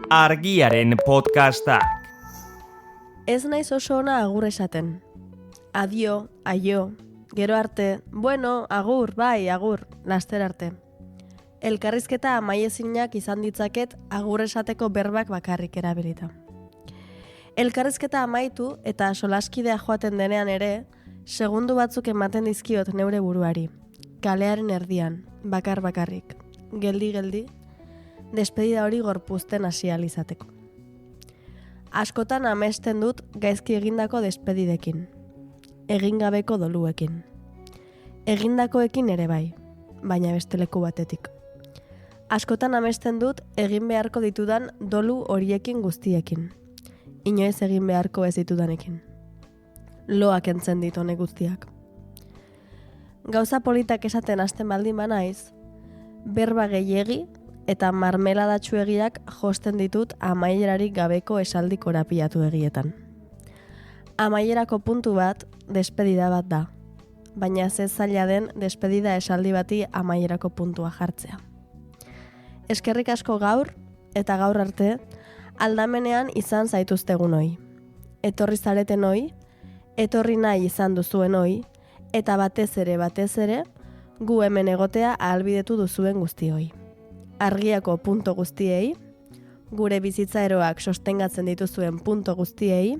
Argiaren podcastak. Ez naiz oso ona agur esaten. Adio, aio, gero arte, bueno, agur, bai, agur, laster arte. Elkarrizketa amaiezinak izan ditzaket agur esateko berbak bakarrik erabilita. Elkarrizketa amaitu eta solaskidea joaten denean ere, segundu batzuk ematen dizkiot neure buruari. Kalearen erdian, bakarrik, geldi, despedida hori gorpuzten hasi ahal izateko. Askotan amesten dut gaizki egindako despedidekin. Egingabeko doluekin. Egindakoekin ere bai, baina beste leku batetik. Askotan amesten dut egin beharko ditudan dolu horiekin guztiekin. Inoiz egin beharko ez ditudanekin. Loak entzen dit honek guztiak. Gauza politak esaten hasten baldin banaiz, berba gehiegi eta marmeladatxuegiak josten ditut amaierarik gabeko esaldi korapiatu egietan. Amaierako puntu bat, despedida bat da, baina ze zaila den despedida esaldi bati amaierako puntua jartzea. Eskerrik asko gaur eta gaur arte, aldamenean izan zaituztegun hoi. Etorri zareten hoi, etorri nahi izan duzuen hoi, eta batez ere, gu hemen egotea ahalbidetu duzuen guztioi. Argiako punto guztiei, gure bizitza eroak sostengatzen dituzuen punto guztiei,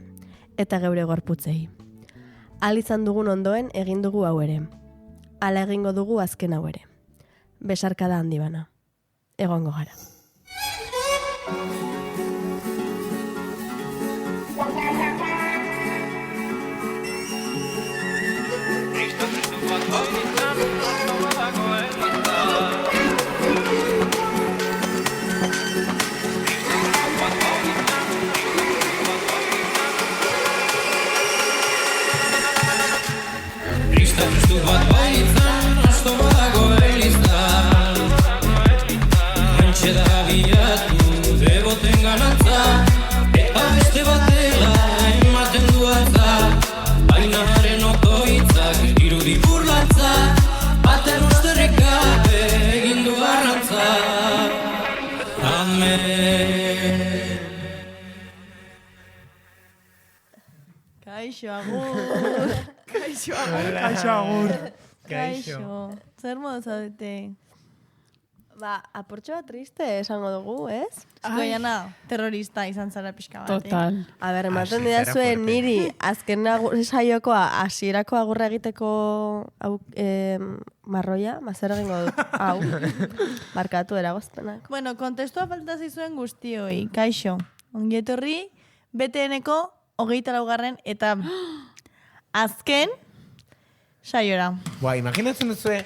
eta geure gorputzei. Ahal izan dugun ondoen egin dugu hau ere. Hala egingo dugu azken hau ere. Besarkada handi bana. Egongo gara. Kristu bat baitzan, asto badago elizan. Rentxe da bilatu, beboten ganatza, eta beste batela ematen du atza. Baina haren otoitzak irudi burlatza, baten usterreka egin du arrantza. Amen. Kaixo, agur. Kaixo agur. Kaixo. Zer modu zaudete? Aportxo bat triste esango dugu, ez? Goiana, terrorista izan zara pixka bat. Total. A ber, ematen didazue niri azken saiokoa hasierako agurra egiteko marroia, zer egingo dut, hau, barkatu eragozpenak. Bueno, kontestua falta zizuen guztioi. Kaixo, ongietorri, BTN-eko 24. eta azken saiora. Imaginatzen duzue...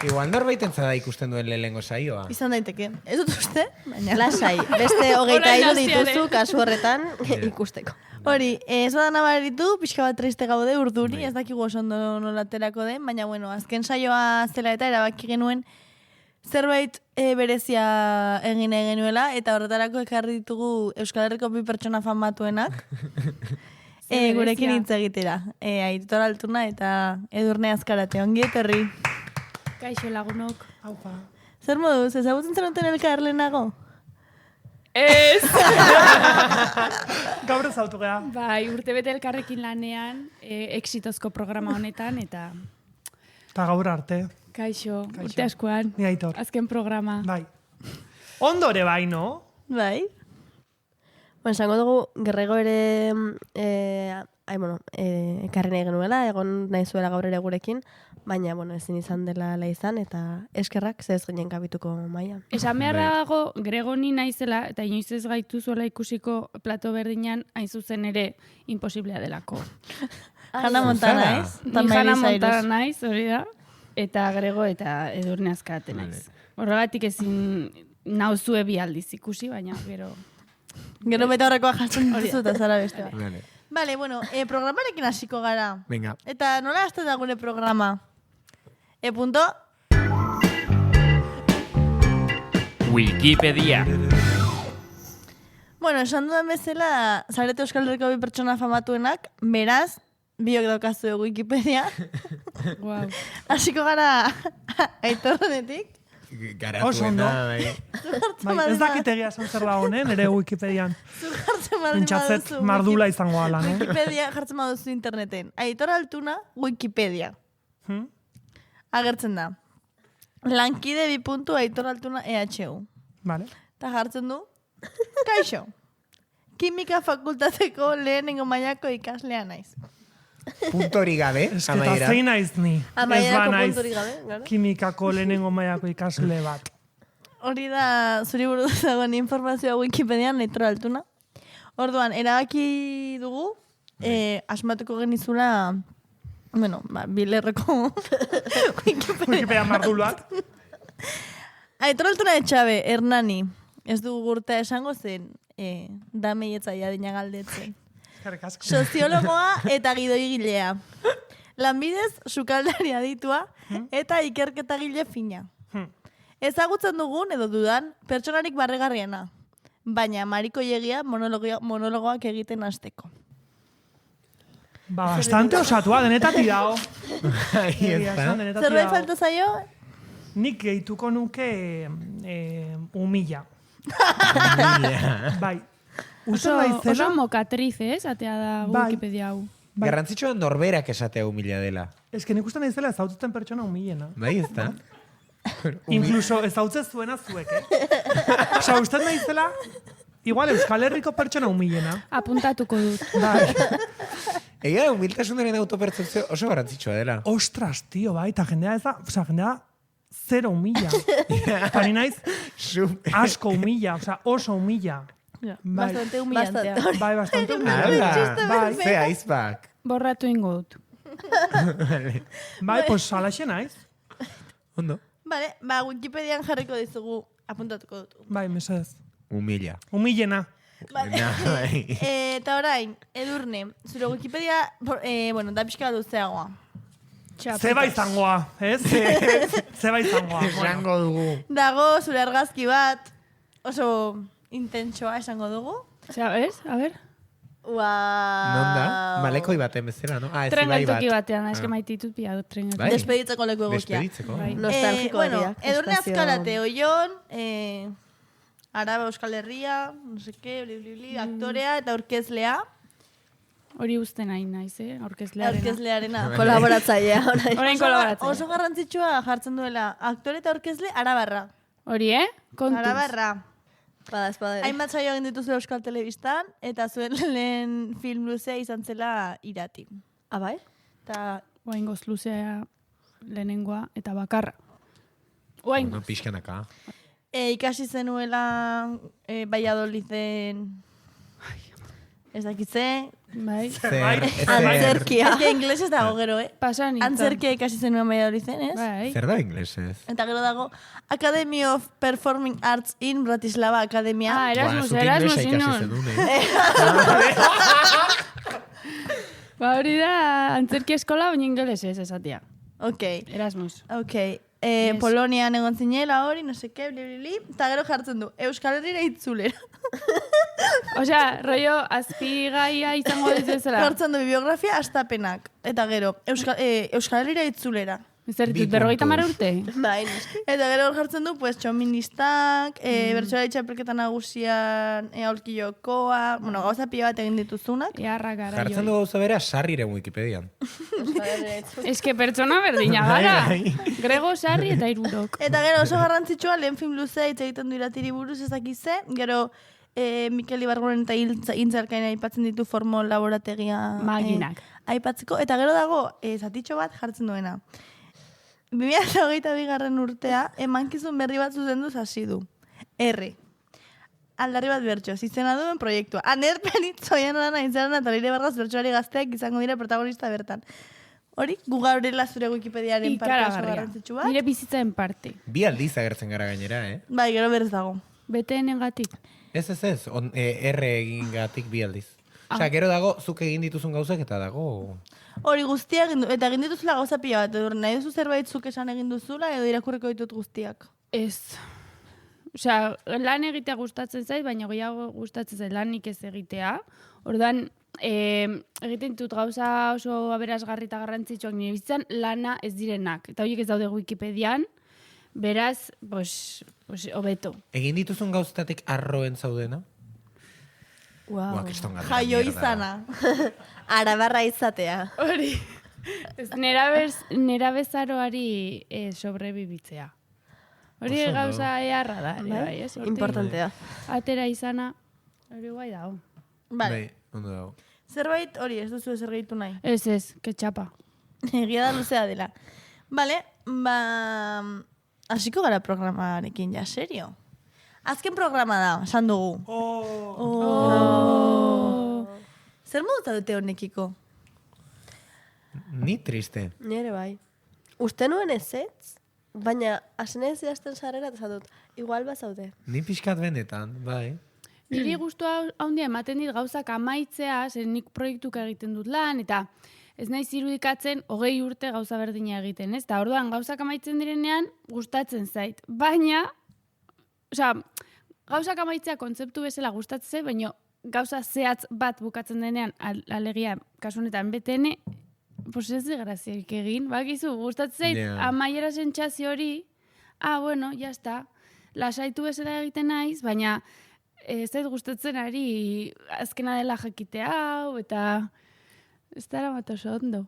Igual norbaiten zada ikusten duen lehengo saioa. Izan daiteke. Ez dut uste, baina. Lasai, beste 23 dituzu kasu horretan ikusteko. Hori, ez badan abaritu, pixka bat triste gaude urduri, ez dakigu oso ondo nolaterako den, baina bueno, azken saioa zela eta erabaki genuen zerbait berezia egin genuela, eta horretarako ekarri ditugu Euskal Herriko 2 pertsona famatuenak. Gurekin hitz egitera. Aitor Altuna eta Edurne Azkarate. Ongi etorri. Kaixo lagunok. Aupa. Zer moduz, ezagutzen zenuten elkar lehenago? Ez! Gaur ezautu geha. Bai, urtebete elkarrekin lanean, exitozko programa honetan, eta... Ta gaur arte. Kaixo, urte askoan. Ni Aitor. Azken programa. Bai. Ondore bai, no? Bai. Bueno, esango dugu, gerrego ere... ekarri nahi genuela, egon nahi zuela gaur ere gurekin, baina, ezin izan dela izan, eta eskerrak, ze ez ginen gabituko maia. Esan beharra dago, Gregoni naizela, eta inoiz ez gaituzuela ikusiko plato berdinan, hain zuzen ere, imposiblea delako. Hannah Montana naiz. Ni Hannah Montana naiz, hori da, eta Grego eta Edurne Azkarate naiz. Horregatik ezin nauzue bi aldiz ikusi, baina gero... Gero beta horrekoa jatzen dituzu eta zara beste bat. Vale. Vale, bueno, programarekin hasiko gara. Venga. Eta nola hasten da gure programa? Punto? Wikipedia. Bueno, esan dudan bezala, zarete Euskal Herriko 2 pertsona famatuenak, beraz, biok daukazu Wikipedia. Wow. Hasiko gara Aitorrenetik. Oso ondo. garatuena, bai. Bai, ez dakit egia esan zer da honen, ere Wikipedian. Zu jartzen baldin Pentsatzet baduzu. mardula izango ala, no? Wikipedia jartzen baduzu interneten. Aitor Altuna, Wikipedia. Agertzen da. Lankide bi. Aitor Altuna EHU. Vale. Eta jartzen du, kaixo. Kimika fakultateko lehenengo mailako ikaslea naiz. Puntori gabe, Ez que eta amaiera. zein naiz ni. Ez Amaierako banaiz punturik gabe, gara? kimikako lehenengo mailako ikasle bat. Hori da, zuri buruz dagoen informazioa Wikipedian, Aitor Altuna. Orduan, erabaki dugu, asmatuko genizula, bueno, bilerreko Wikipedia marduluak. Aitor Altuna etxabe, Hernani. Ez dugu gurtea esango zen, dameietzaia dina galdetzen. Eskerrik asko. Soziologoa eta gidoigilea. Lanbidez, sukaldari aditua eta ikerketagile fina. Ezagutzen dugun edo dudan, pertsonarik barregarriena. Baina marikoiegia monologoak egiten hasteko. Bastante osatua, denetatik dago. Ahí Egia está. esan, denetatik Zerbait dago. falta zaio? Nik gehituko nuke humila. Bai. Uste Oso naizela, mokatriz, atea da Bai. Wikipedia hau. bai, Garrantzitsua norberak esatea humila dela. ez que nik uste naizela ezautzen pertsona humilena. Bai, ez da? Incluso ezautzen zuena zuek, Osa, uste naizela, igual Euskal Herriko pertsona humilena. Apuntatuko dut. Bai. Egia da, humiltasunaren autopertzepzio oso garrantzitsua dela. Ostras, tío, bai, eta jendea ez da, osa, jendea zero humila. Eta ni naiz asko humila, osa, oso humila. Bai, Bastante humillantea. Bastante. bai, bastante humila. Hala, Bai, ze aizbak. Borratu ingo dut. bai, pues alaxe naiz. Ondo. Vale, Wikipedian jarriko dizugu, apuntatuko dut. Bai, mesedez. Humila. Humilena. Bai. Eta orain, Edurne, zure Wikipedia, bueno, da pixka bat luzeagoa. Zeba izangoa, ez? Zeba izangoa. Bueno, Esango dugu. Dago zure argazki bat, oso intentsoa esango dugu. ¿Sabes? A ver. Wow. Non da? Malekoi baten bezala, no? Ah, ez Tren ibai bat. geltoki batean, eske maititut pia dut tren geltoki. Bai. Despeditzeko leku egokia. Despeditzeko. Bai. Nostalgiko Bueno, horiak, Edurne espazio- Azkarate, Oion, Araba Euskal Herria, no sé qué, aktorea eta aurkezlea. Hori uste nahi naiz, aurkezlearena. Aurkezlearena. Kolaboratzailea, orain. Orain kolaboratzen. Oso garrantzitsua jartzen duela, aktore eta aurkezle arabarra. Hori, kontuz. Arabarra. Bada, espada. Hainbat saio egin dituzue Euskal Telebistan, eta zuen lehen film luzea izan zela Irati. Ah, bai? Eta Oaingoz luzea lehenengoa eta bakarra. Oaingoz. No, pixkanaka. ikasi zenuela Valladoliden, ez dakitze, Bai. Zer, Antzerkia. ez que inglesez dago gero, Pasan nintzen. Antzerkia ikasi zenuen Valladoliden, ez? Bai. zer da inglesez? Eta gero dago Academy of Performing Arts in Bratislava Akademia. Ah, Erasmus, zuk Erasmus inglesa ikasi inon. zenun, Ba, hori da antzerki eskola, baina ingelesez esatia. Ok, Erasmus. ok. Yes. Polonian egon zinela hori, no seke, blibli, eta gero jartzen du, Euskal Herrira itzulera. Osea, rollo azpigaia izango dituzela. Jartzen du bibliografia astapenak. Eta gero, Euskal Herrira itzulera. Zer Bi ditut, 50 puntuz. urte? Bai, noski. Eta gero jartzen du, pues, txoministak, bertsolari txapelketa nagusian, aurki jokoa, bueno, gauza pila bat egin dituzunak. Earra gara Jartzen du gauza bera sarriren Wikipedian. Ez que pertsona berdina gara. Bai, Grego, sarri eta irurok. Eta gero oso garrantzitsua, lehen film luzea hitz egiten du Iratiri buruz ezakize, gero Mikel Ibarguren eta Intzarkaina aipatzen ditu formol laborategia Maginak. aipatzeko. Eta gero dago, zatitxo bat jartzen duena. 2022 urtea, emankizun berri bat zuzendu hasi du. R. Aldarri bat bertso, izena duen proiektua. Anerpen itzoian orana intzaran eta Leire Bargaz bertsoari gazteak izango dira protagonista bertan. Hori, gu gaurela zure Wikipediaren parte oso Ikaragarria. garrantzitsu bat. Nire bizitzaren parte. Bi aldiz agertzen gara gainera, Bai, gero berez dago. BTN-gatik. Ez. R egin gatik bi aldiz. Osea, gero dago, zuk egin dituzun gauzak eta dago... Hori guztiak, eta egin dituzula gauza pila bat, edo nahi duzu zerbait zuk esan egin duzula, edo irakurriko ditut guztiak. Ez. Osea, lan egitea gustatzen zait, baina gehiago gustatzen zait lanik ez egitea. Ordan egiten dut gauza oso aberasgarri eta garrantzitsuak nire bizitzan lana ez direnak. Eta horiek ez daude Wikipedian, Beraz, hobeto. Egin dituzun gauztatik arroen zaudena? Wow. Buah, kriston galdera Jaio mierda. izana. Arabarra izatea. Hori. Ez nera bezaroari sobrebibitzea. Hori Oso ondo. gauza eharra da, ere, bai, ez? Hortik Importantea. Atera izana, hori guai dago. Vale. Bai, ondo dago. Zerbait hori, ez duzu ezer gehitu nahi. Ez, ketxapa. Egia da luzea dela. Vale, hasiko gara programarekin, ja, serio. Azken programa da, esan dugu. Zer moduta dute honekiko? Ni triste. Nire bai. Uste nuen ezetz, baina asenez idazten sarera eta dut, igual bazaude. Ni pixkat benetan, bai. Niri gustua handia ematen dit gauzak amaitzea, zen nik proiektuka egiten dut lan, eta ez naiz irudikatzen 20 urte gauza berdina egiten, ez? Eta orduan gauzak amaitzen direnean gustatzen zait. Baina, osea, gauzak amaitzea kontzeptu bezala gustatzen zait, baina gauza zehatz bat bukatzen denean, alegia, kasu honetan BTN, pues ez graziarik egin, bakizu, gustatzen zait, Yeah. amaiera sentsazio hori, bueno, ya está, lasaitu bezala egiten naiz, baina ez zait gustatzen ari azkena dela jakite hau, eta ez dara bat oso ondo.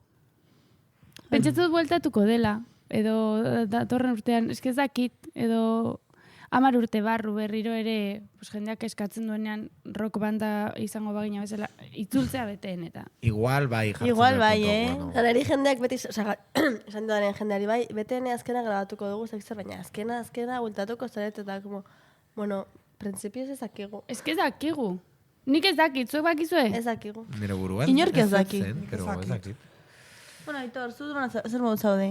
Pentsatzen dut bueltatuko dela, edo datorren urtean, ez dakit, edo 10 urte barru berriro ere pues, jendeak eskatzen duenean rock banda izango bagina bezala, itzultzea beteen eta. Igual bai jartzen Igual dut bai, kontu, bueno. Ganari jendeak beti, oza, esan dudaren jendeari bai, BTN azkena grabatuko dugu, zer, baina azkena bultatuko zaret eta, como, bueno, printzipioz ez dakigu. Ez dakigu. Nik ez dakit, zuek bakizue? Ez dakigu. Nire buruan. Inork ez daki. zen, pero ez dakit. Bueno, Aitor, zu zer modu zaude?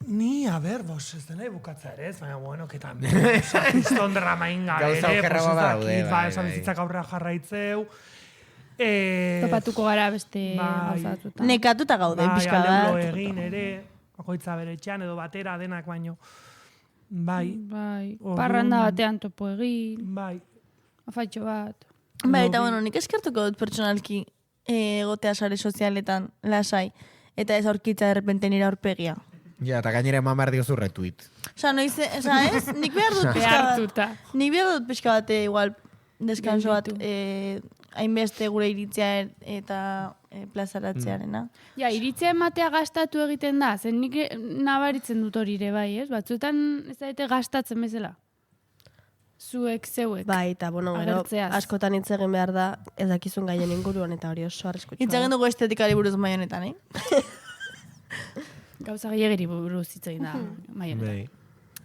Ni, a ber, ez dena bukatzea ere ez, baina, bueno, que también, kriston dramain gabe Gauza ere, okerra ez badaude, dakit, bai, esan bai. bizitzak aurrera jarraitzeu. Topatuko gara beste Bai. gauzatuta. Nekatuta gaude, Bai, pixka aleblo bat. egin ere, bakoitza bere etxean edo batera denak baino. Bai, Bai, Orduan- parranda batean topo egin, bai. afatxo bat. Bai, eta bueno, nik eskertuko dut pertsonalki egotea sare sozialetan lasai, eta ez aurkitza derrepente nire aurpegia. Ja, eta gainera eman behar diozu retweet. Osa, noiz, osa, ez? Nik behar dut pixka bat. Behartuta. Nik behar dut pixka bat igual deskanso bat Gelditu. hainbeste gure iritzia eta plazaratzearena. Ja, iritzia ematea gastatu egiten da, zen nik nabaritzen dut hori ere bai, ez? Batzuetan ez daite gastatzen bezala. Zuek, zeuek. Bai, eta, bueno, gero, Agertzeaz. askotan hitz egin behar da, ez dakizun gaien inguruan, eta hori oso arriskutsua. Hitz egin dugu estetikari buruz mai honetan, Gauza gehiagiri buruz hitz egin da, maionetan. Bai.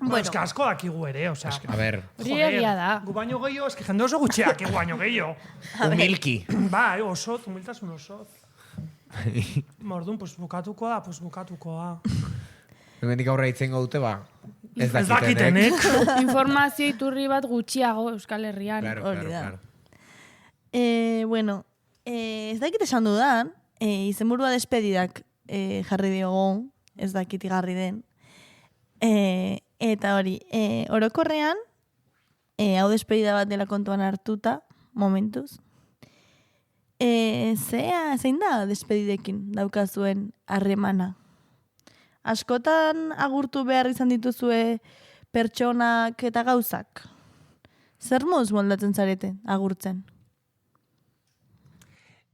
Bueno, eske asko dakigu ere, osea. A ber, Hori egia da. Gu baino gehiago, eske jende oso gutxiak gu baino gehiago. humilki. Bai, oso, humiltasun oso. Orduan, pues bukatuko da. Hemendik aurra itzengo dute, ba. Ez Ez dakitenek. dakitenek. Informazio iturri bat gutxiago Euskal Herrian. Claro, Hori claro, da. claro. Bueno, ez dakit esan dudan, izenburua despedidak jarri diogu, ez dakit igarri den. Eta hori, orokorrean, hau despedida bat dela kontuan hartuta, momentuz. Zein da despedidekin daukazuen harremana? Askotan agurtu behar izan dituzue pertsonak eta gauzak? Zer moduz moldatzen zarete agurtzen?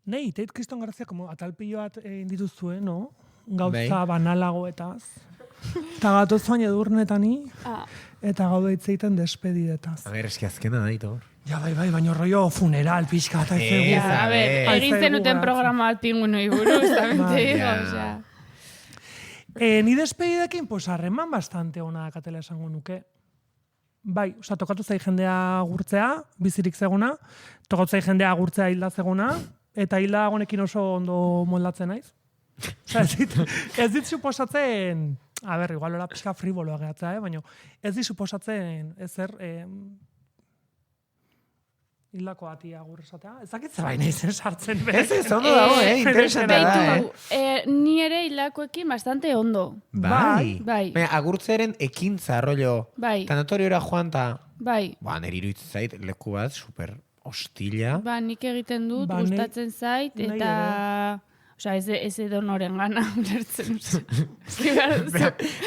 Nei, teit Kriston Garzia, como atalpillo bat dituzue, no? Gauza Bai. banalagoetaz. Eta gatoz baina edurnetani, eta gaude hitz egiten despedidetaz. A ber, eski azkena da, Aitor. Ja, bai, baina rollo funeral pixka eta ez Ez, dugu. A ber, Ai, egin zaigu zenuten geratzen. programa bat pinguinoi buruz, también te digo, Ja. osea. Ni despedidekin, pues, harreman bastante ona dakatela esango nuke. Bai, osea, tokatu zai jendea agurtzea, bizirik zeguna, tokatu zai jendea agurtzea hilda zeguna, eta hilda agonekin oso ondo moldatzen naiz. Osea, ez dit suposatzen, a ber, igual hori pixka friboloa gehatzea, baina ez dit suposatzen ezer hildako ati agur esatea. Ez dakit zebaina izen sartzen. Ez, ondo dago, interesantea da, Beitu, ni ere hilakoekin bastante ondo. Bai. Bai. Baina, agurtzeren ekintza, rollo. Bai. Tanatoriora joan ta, Bai. ba, nire iruditzen zait, leku bat, super hostila. Ba, nik egiten dut, Ba, nei- gustatzen zait, nei eta Osea, ez edo noren gana, ulertzen.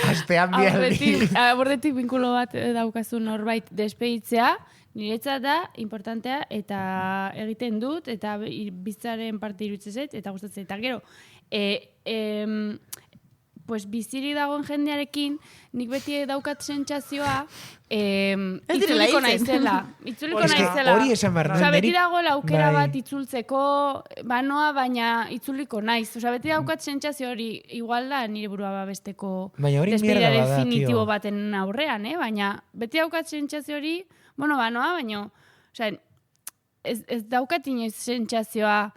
Astean bi aldi. Abordetik binkulo bat daukazu norbait despeditzea, niretzat da, importantea, eta egiten dut, eta bizitzaren parte iruditzen zait, eta gustatzen. Eta gero, pues bizirik dagoen jendearekin, nik beti daukat sentsazioa, itzuliko naizela. Itzuliko naizela. Hori esan behar Osea, beti dagoela aukera bat itzultzeko, banoa, baina itzuliko naiz. Osea, beti daukat sentsazio hori, igual da nire burua babesteko despedida definitibo baten aurrean, baina beti daukat sentsazio hori, banoa, baina, osea, ez daukat inoiz sentsazioa,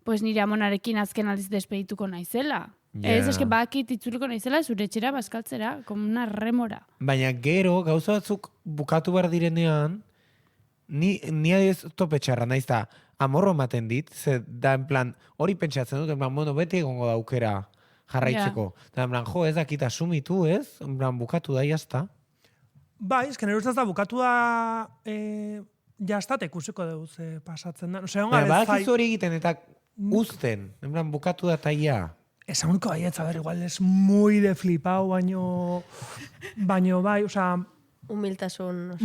pues nire amonarekin azken aldiz despedituko naizela. Ez, eske bakit itzuliko naizela zure etxera bazkaltzera, como una remora. Baina gero, gauza batzuk bukatu behar direnean, ni adiz tope txarra naiz da, amorro ematen dit, ze da en plan, hori pentsatzen dut, en plan, bueno, beti egongo da aukera jarraitzeko. Da en plan, jo, ez dakit asumitu, ez? En plan, bukatu da, jazta. Bai, ez que nire ustez da, bukatu da, jazta, ikusiko dugu ze pasatzen da. Osea, badakizu hori egiten eta uzten, en plan, bukatu da taia. Esan uniko baietz, a ver, igual es muy de flipau, baino bai, osea... Humiltasun.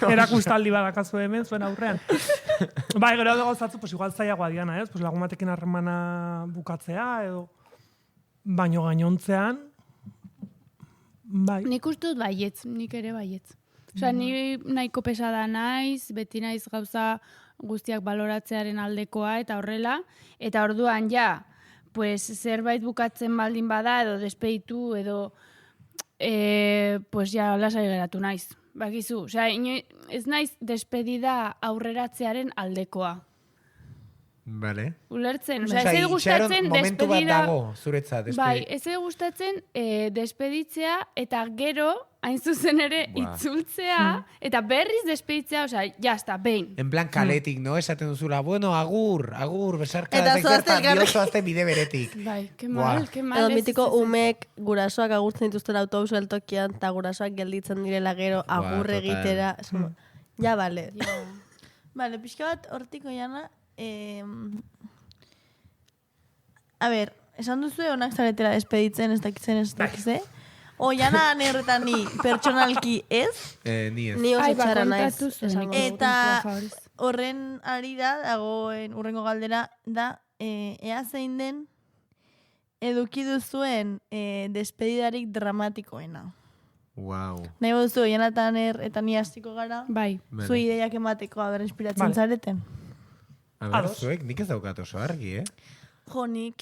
Erakustaldi badakazu hemen, zuen aurrean. Bai, gero dago zatzu, pues igual zaiagoa diana, ez? Pues lagun batekin harremana bukatzea, edo... Baino gainontzean... Bai. Nik uste dut baietz, nik ere baietz. Osea, ni nahiko pesada naiz, beti naiz gauza guztiak baloratzearen aldekoa, eta horrela, eta orduan ja... pues zerbait bukatzen baldin bada edo despeditu edo pues ja lasai geratu naiz. Bakizu, osea, ez naiz despedida aurreratzearen aldekoa. Vale. Ulertzen, osea, ez edo gustatzen momentu bat dago zuretzat despeditzea. Bai, ez edo gustatzen despeditzea eta gero hain zuzen ere itzultzea eta berriz despeditzea, osea, jazta, behin. En plan kaletik, no? Esaten duzula, bueno, agur, besarka da zertan diozoazte bide beretik. Bai, que mal. Edo mitiko umek gurasoak agurtzen dituzten autobus geltokian eta gurasoak gelditzen direla gero agur egitera. Ja, bale. Bale, pixka bat hortiko jana, a ber, esan duzu onak zaretela despeditzen, ez dakize? O jana nerretan ni pertsonalki ez? Ni ez. Ni oso txara naiz. Eta horren ari dagoen urrengo galdera da, ea zein den eduki duzuen despedidarik dramatikoena. Wow. Nahi duzu, Jonathan eta ni hastiko gara. Bai. Zu ideiak emateko, aber inspiratzen zareten. A ber, zuek, nik ez daukat oso argi, Jo, nik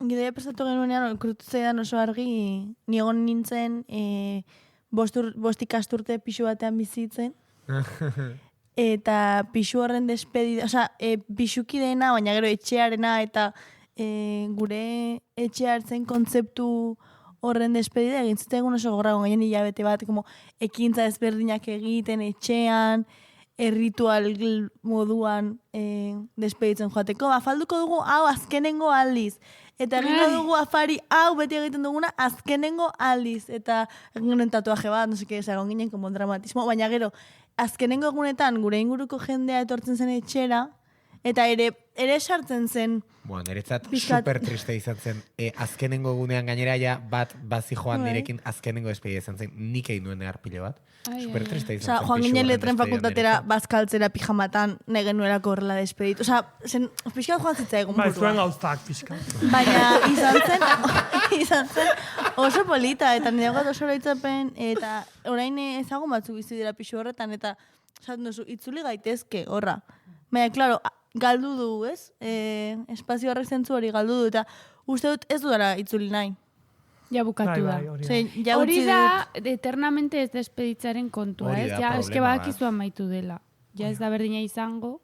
gideia prestatu genuenean, okrutu zeidan oso argi, ni egon nintzen bost ikasturte pixu batean bizitzen. Eta pixu horren despedida, osea, pixuki dena, baina gero etxearena eta gure etxea hartzen kontzeptu horren despedida egin zuten oso gorago, gainen hilabete bat, como ekintza ezberdinak egiten etxean, ritual moduan despeditzen joateko. Afalduko dugu hau azkenengo aldiz. Eta egingo dugu afari hau beti egiten duguna azkenengo aldiz. Eta egin tatuaje bat, no seke, egon ginen como dramatismo. Baina gero, azkenengo egunetan gure inguruko jendea etortzen zen etxera, eta ere sartzen zen. Bueno, niretzat super triste izan zen. Azkenengo egunean gainera ja bat bazi joan nirekin azkenengo despedida izan zen. Nik egin nuen harpile bat. Super triste izan zen. Joan ginen letren fakultatera bazkaltzera pijamatan negen nuerako horrela despedit. Osa, pixka joan zitza egun burua. Bai, zuen gauztak pixka. Baina izan zen oso polita, eta nire bat oso oroitzapen, eta orain ezagun batzu bizi dira pixu horretan, eta esaten duzu, itzuli gaitezke, horra. Baina, klaro, galdu du, ez? Espazio horrek zentzu hori galdu du, eta uste dut ez dudara itzuli nahi. Ja bukatu da. Hori da, eternamente ez despeditzaren kontua, ez? Ja, eske badakizu amaitu dela. Ja ez da berdina izango.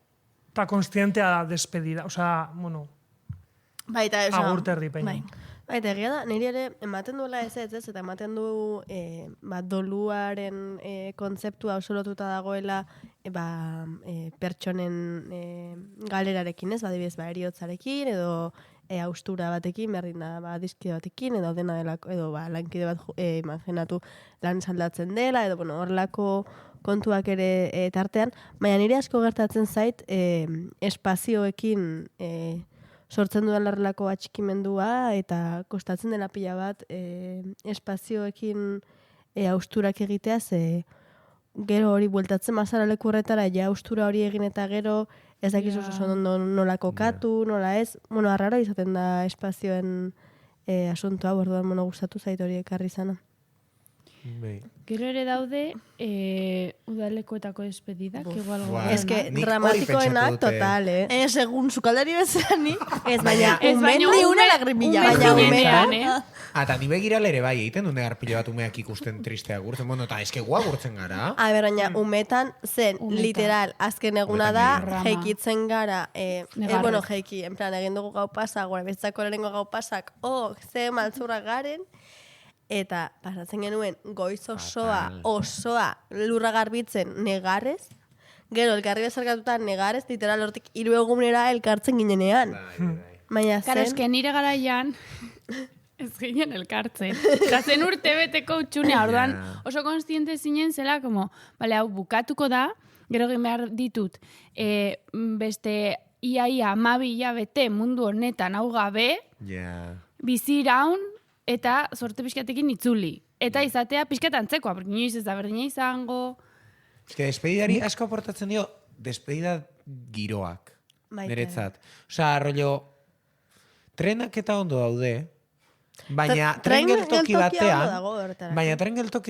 Eta konstientea da despedida, osea, bueno, agurterri peina. Eta egia da, niri ere ematen duela ez, eta ematen du doluaren kontzeptua oso lotuta dagoela pertsonen galerarekin, ez? Badibidez, eriotzarekin, edo austura batekin, berdin da, dizkide batekin, edo dena delako, edo lankide bat imaginatu lan saldatzen dela, edo horrelako kontuak ere tartean, baina nire asko gertatzen zait espazioekin sortzen dudan larrelako atxikimendua eta kostatzen dela pila bat espazioekin austurak egitea, ze gero hori bueltatzen mazara leku horretara, ja austura hori egin eta gero ez dakizu oso ondo nola kokatu, nola ez. Bueno, arraro izaten da espazioen asuntoa, orduan gustatu zait hori ekarri zana. Gero ere daude udalekoetako despedidak, igual Ez que dramatikoenak total, Segun sukaldari bezani. Ez, baina Ni una lagrimilla. Baina umetan, Eta ni begiral ere bai, egiten du negar pilo bat umeak ikusten tristea gurtzen. Bueno, eta eske gua gurtzen gara. A ber, baina umetan zen, literal, azken eguna da, jeikitzen gara, bueno, jeiki, en plan, egin dugu gau pasak, gure betzako lehenengo gau pasak, ze maltzurra garen, eta pasatzen genuen goiz osoa lurra garbitzen negarrez, gero elkarri bezarkatuta negarez, literal hortik 3 egunera elkartzen ginenean. Baina Karo, eske nire garaian ez ginen elkartzen. Eta zen urte beteko utxunea, orduan oso konstiente zinen zela, como, bale, hau bukatuko da, gero egin behar ditut, beste ia 12 hilabete mundu honetan hau gabe, bizi iraun, eta sorte pixkatekin itzuli. Eta izatea pixkat antzekoa, porque inoiz ez da berdina izango. Ez que despedidari asko aportatzen dio, despedida giroak, niretzat. Osa, rollo, trenak eta ondo daude, baina tren geltoki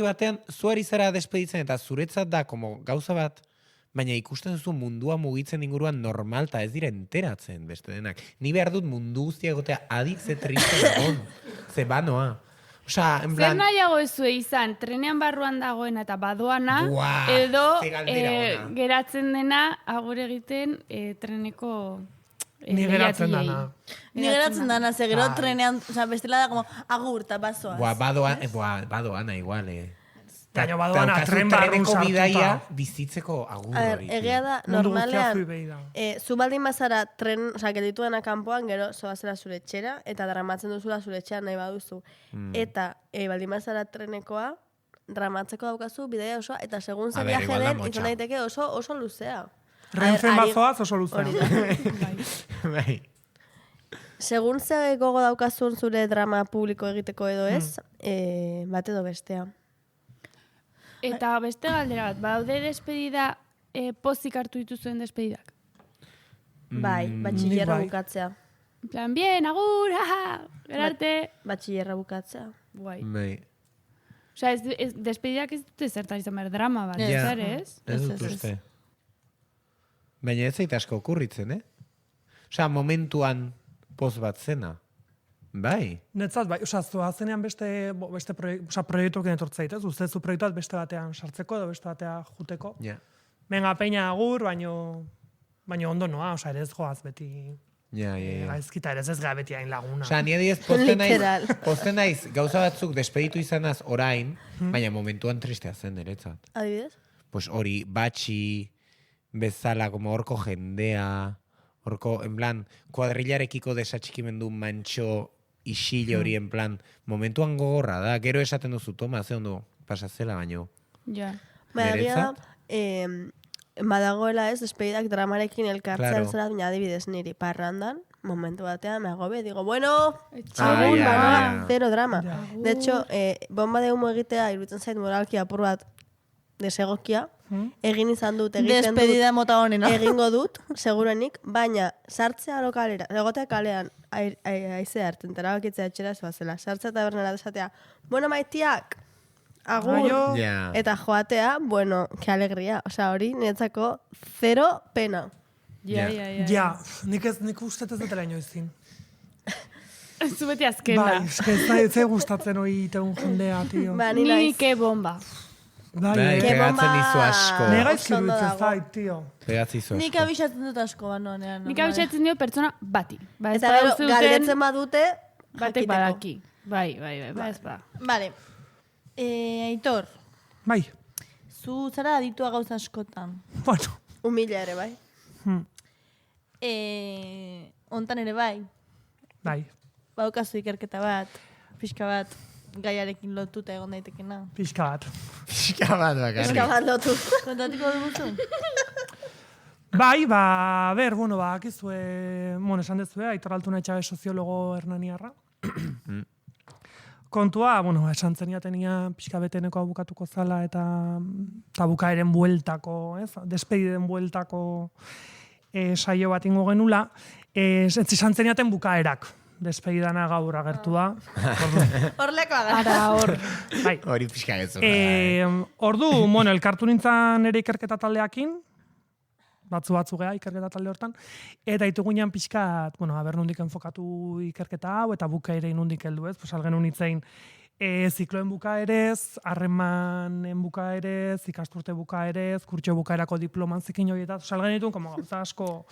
batean, zuari zara despeditzen eta zuretzat da, como gauza bat, baina ikusten duzu mundua mugitzen inguruan normal eta ez dira enteratzen beste denak. Ni behar dut mundu guztia egotea aditze triste dagoen. Ze banoa. Osa, en plan... Zer nahiago ezue izan, trenean barruan dagoena eta badoana, edo geratzen dena agur egiten treneko... Ni geratzen dana. Ni geratzen dana, ze gero trenean, bestela da como agur eta bazoaz. Badoana igual, Baina badoana tren barrun bidaia bizitzeko agur hori. Egia da, normalean, zu baldin bazara tren, gelditu dena kanpoan, gero zoazela zure etxera, eta dramatzen duzula zure etxera nahi baduzu. Eta baldin bazara trenekoa, dramatzeko daukazu, bidaia osoa, eta segun ze viaje den, izan daiteke oso luzea. Renfen bazoaz oso luzea. Bai. Segun ze gogo daukazun zure drama publiko egiteko edo ez, bat edo bestea. Eta beste galdera bat, badaude despedida pozik hartu dituzuen despedidak? Bai, batxillerra bukatzea. Plan, bien, agur, gerarte. Batxillerra bukatzea. Guai. Bai. Osea, despedidak ez dute zertan izan behar drama bat, zer ez? Ez dut uste. Baina ez zait asko okurritzen, Osea, momentuan poz bat zena. Bai. Netzat, bai, zenean beste proiektuak enetortzait, ez? Ustezu proiektu bat beste batean sartzeko edo beste batean juteko. Venga, peina agur, baino ondo noa, ere ez joaz beti... Gaizkita ere ez gara beti hain laguna. Osa, ni adiez posten naiz, gauza batzuk despeditu izanaz orain, baina momentuan tristea zen niretzat. Adibidez? Pues hori, batxi, bezala, como horko jendea, horko, en plan, kuadrillarekiko desatxikimendu mantxo isile hori, en plan, momentuan gogorra da, gero esaten duzu, toma, ze ondo pasazela baino. Ja. Baina, badagoela ez, despedidak dramarekin elkartzen zera, baina adibidez niri parrandan, momentu batean me agobe, digo, bueno, agur, zero drama. De hecho, bomba de humo egitea, iruditzen zait moralki apur bat desegokia, egin izan dut, despedida mota honena. Egingo dut, segurenik, baina sartzea lokalera, egotea kalean, aizea hartzen, terabakitzea etxera zoazela, sartzea eta bernera desatea, bueno, maitiak, agur, eta joatea, bueno, que alegría, osea, hori niretzako zero pena. Ja, nik ustet ez dutela inoizin. Zu beti azkena. Bai, ez gustatzen hori itegun jendea, tio. Ni ke bomba. Bai, pegatzen izu asko. Nega izkirutzen zait, tio. Pegatzi izu asko. Nik abisatzen dut asko, banonean. Nik abisatzen dio pertsona bati. Eta gero, galdetzen badute, batek badaki. Bai, ez ba. Vale. Aitor. Bai. Zu zara aditua gauza askotan. Bueno. Humila ere, bai. Ontan ere bai. Bai. Baukazu ikerketa bat, pixka bat, gaiarekin lotuta egon daitekena. Pixka bat. Pixka bat bakarrik. Pixka bat lotu. Kontatiko duzu? Bai, akizue, esan dezue, Aitor Altuna Etxabe soziologo hernaniarra. Kontua, esan zeniatenia pixka beteneko abukatuko zala eta bukaeren bueltako, despediden bueltako saio bat ingo genula, esan zeniaten bukaerak. Despedidana gaur agertu da. Horleko Ara, hor. Bai. Hori pixka gezur. Ordu, elkartu nintzen ere ikerketa taldeakin, batzu gea ikerketa talde hortan, eta itugunean pixkat, aber nondik enfokatu ikerketa hau, eta bukaerein nondik heldu ez, algen unitzein zikloen bukaerez, harremanen bukaerez, ikasturte bukaerez, kurtxo bukaerako diploman zikin horietat, algen ditun, gauza asko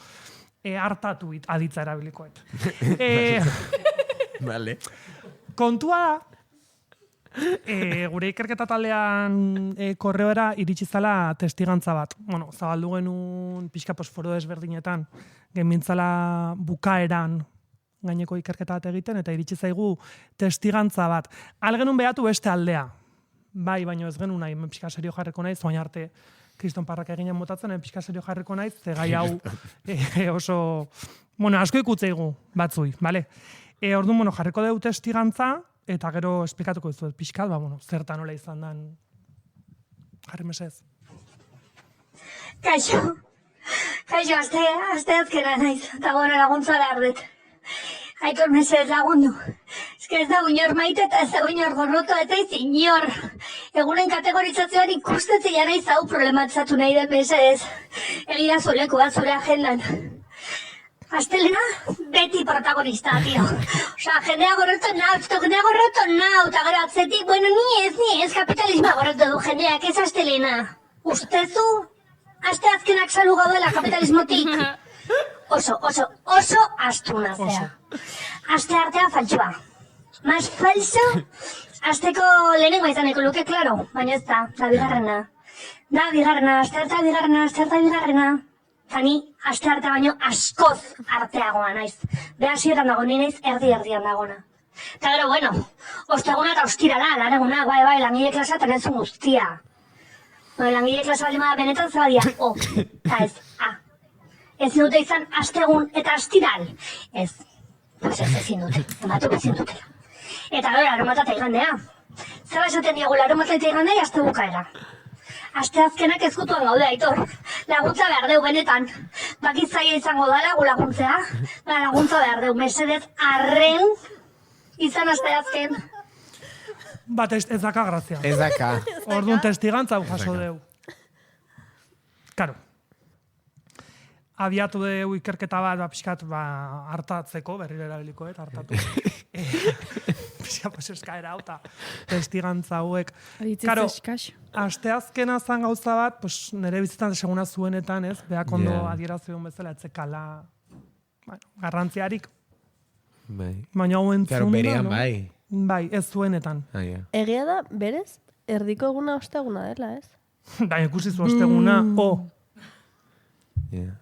hartatu aditza erabilikoet. Vale. Kontua da, gure ikerketa taldean korreoera iritsi zala testigantza bat. Zabaldu genuen pixka foro desberdinetan, genmintzala bukaeran gaineko ikerketa bat egiten, eta iritsi zaigu testigantza bat. Algenun behatu beste aldea. Bai, baina ez genuen nahi, pixka serio jarriko naiz, baina arte Kriston Parrak eginen botatzen, pixka serio jarriko naiz, ze gai hau oso, asko ikutzeigu batzui, bale? Orduan, jarriko dugu testigantza, eta gero esplikatuko dizuet pixkat, zertan nola izan dan. Jarri mesez. Kaixo, aste azkena naiz, eta laguntza behar dut. Aitor mesez lagundu. Ez da inor maite eta ez da inor gorroto eta ez inor. Egunen kategorizazioan ikustetzen jara izau problematzatu nahi den mesez. Egia zuleko bat zure agendan. Astelena, beti protagonista, tio. Jendea gorroto nau, eta gero atzetik, ni ez kapitalismoa gorroto du jendeak, ez Astelena. Ustezu, aste azkenak salu gaudela kapitalismotik. Oso astuna zea. Aste artea faltsua. Mas falso, asteko lehenengo izaneko luke, klaro, baina ez da bigarrena. Aste artea bigarrena. Tani, aste artea baino askoz arteagoa naiz. Behasieran dago, ni naiz erdi-erdian dagona. Eta gero, osteguna eta ostirala, laneguna, bai, langile klasa eta nezun guztia. Langile klasa baldima da benetan zebadia, eta ez, Ez dute izan astegun eta astiral. Ez, ezin dute, ematu ezin dutela. Eta gero, larumata eta igandea. Zeba esaten diogu larumata eta igandea aste bukaera. Aste azkenak ezkutuan gaude, Aitor. Laguntza behar deu benetan. Bakitzaia izango dala gu laguntzea. Laguntza behar deu, mesedez, arren izan aste azken. Bat ez daka grazia. Ez daka. Orduan testigantza jaso deu. Karo. Abiatu dugu ikerketa bat, pixkat, hartatzeko, berriro erabilikoet, hartatu. Pixka, eskaera hau, eta testigantza hauek. Karo, asteazkena zan gauza bat, nire bizitzan seguna zuenetan, ez? Beak ondo adierazioen bezala, etzekala, garrantziarik. Baina hau entzun da, no? Berean, bai. Bai, ez zuenetan. Egia da, berez, erdiko eguna osteguna dela, ez? Da, ikusi zu osteguna,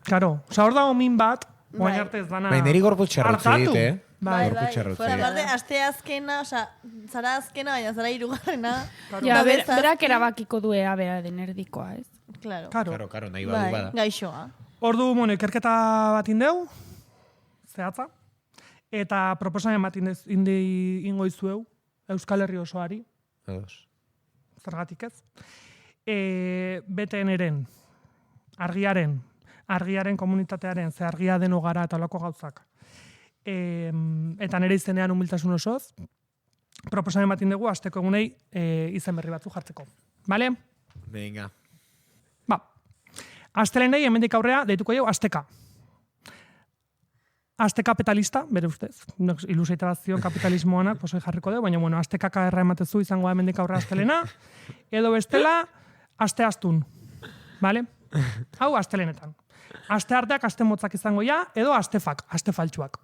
Karo, hor dago min bat, guain arte ez dana... Bai, niri gorputxarrotze dit, Bai, aparte, aste azkena, zara azkena, baina zara hirugarrena. Ja, berak erabakiko duea bera den erdikoa, ez? Claro. Karo, nahi badu bada. Gaixoa. Ordu, ikerketa bat indeu, zehatza, eta proposamen bat ingo izueu, Euskal Herri osoari, zergatik ez, BTN-eren, argiaren komunitatearen, ze argia deno gara eta olako gauzak. Eta nire izenean humiltasun osoz, proposamen bat indegu, asteko egunei izen berri batzu jartzeko. Bale? Venga. Astelenei, hemendik aurrea, deituko jau, asteka. Aste kapitalista, bere ustez, ilusioitazio kapitalismoanak, posoi jarriko dugu, baina, astekaka erra ematezu izango hemendik aurrea astelena, edo bestela, aste astun. Bale? Hau, astelenetan. Aste arteak aste motzak izango ja, edo astefak, aste faltsuak.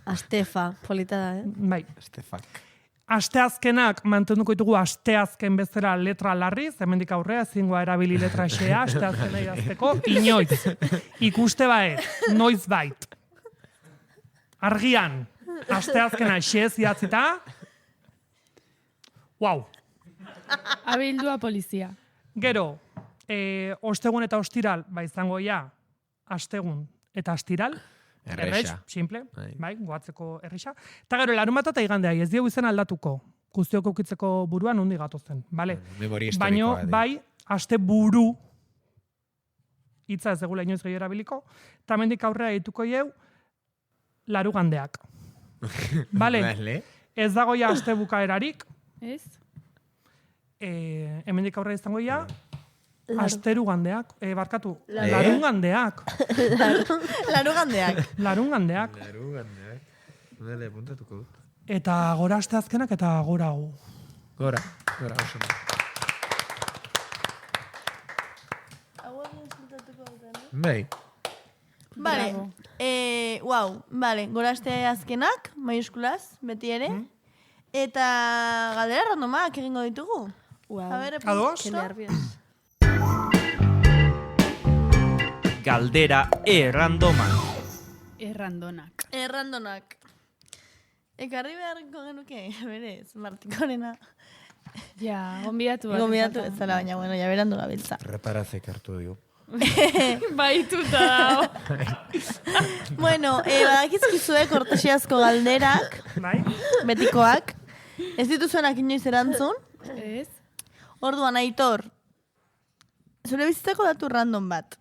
Astefa, polita da, Bai. Astefak. Aste azkenak mantenduko ditugu aste azken bezala letra larriz, hemendik aurrea ezingoa erabili letra xea, aste azkena idazteko, inoiz. Ikuste baet, noiz bait. Argian, aste azkena xez idatzita, wow. Abildua polizia. Gero, ostegun eta ostiral, izango ja, astegun eta astiral, Erresa. simple, Bai. bai, goatzeko erresa. Eta gero, larunbata eta igandea, ez diogu izen aldatuko. Guztiok ukitzeko buruan nondi gatozen, bale? Memoria Baino, historikoa. bai, aste buru, hitza ez degula inoiz gehiago erabiliko, eta hemendik aurrera dituko jau, larugandeak. Bale? Vale. Ez dago ja aste bukaerarik, Ez? hemendik aurrera izango ja, asterugandeak, barkatu, Laru- larungandeak, Larugandeak. larungandeak, Larugandeak. Dale, apuntatuko dut. eta gora asteazkenak eta gora gu. Gora, oso. Bai. Vale. Bravo. Wow, vale. Goraste azkenak, maiuskulaz, beti ere. Eta galdera randomak egingo ditugu. Wow. A ver, Ados? Qué nervios. Galdera errandoma. Errandonak. errandonak. Ekarri beharko genuke, berez, Martikorena. Ja, gonbidatu bat. Gonbidatu ez zara, baina, bueno, ja berandu gabiltza. Reparazek hartu dio. Baituta dago. Bueno, badakizkizue kortesiazko galderak, Bai? betikoak. Ez dituzuenak inoiz erantzun. Ez? Orduan, Aitor, zure bizitzako datu random bat.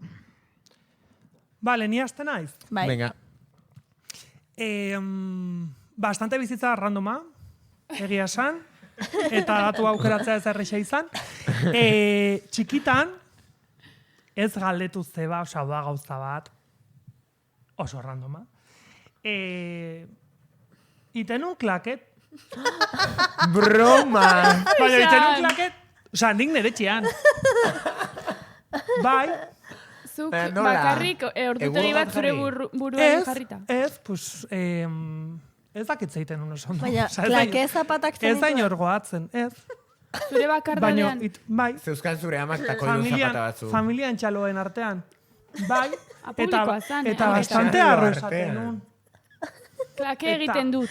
Bale, ni haste naiz. Bai. Venga. Bastante bizitza randoma, egia esan, eta datu aukeratzea ez erresa izan. Txikitan, ez galdetu zeba, osea, da gauza bat, oso randoma. Iten un klaket, Broma! baina iten un klaket, osea, nik nire txian. Bai, Zuk Nola? bakarrik ordutegi Egur bat bat zure jarri? buruan jarrita. pues, ez dakitzeiten un oso ondo. Baina, Osea, ez da- klake zapatak Ez da zenituen? inor goatzen, ez. Zure Baina, bakardadean. bai, Zeuzkan zure amak tako du zapata batzu. familian txaloen artean. Bai, eta, Publikoa zen, eta eh? bastante Txalo arro artean. esaten nun. Klake egiten dut.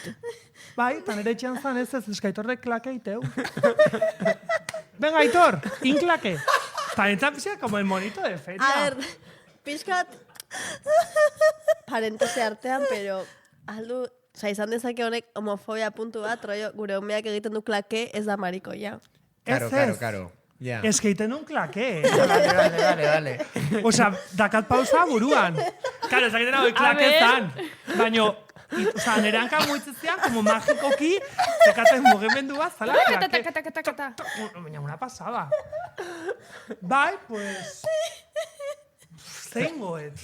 Bai, eta nire etxean zan ez eskaitorrek klake iteu. Venga, Aitor, inklake. Eta nintzen pixka como el monito de feria. A ver, pixkat, parentese artean, pero aldu, oza, izan dezake honek homofobia puntu bat, rollo, gure homeak egiten du klake, ez da marikoia. Karo. Ja. Eskeiten un klake. Vale. Osea, dakat pausa buruan. Claro, ez dakiten hau klake ver. zan. Baina, osea, nire hanka muitzezian, como magikoki, zekaten mugimendua, zala klake. Kata. Baina una pasada. Bai, pues... Zein goet.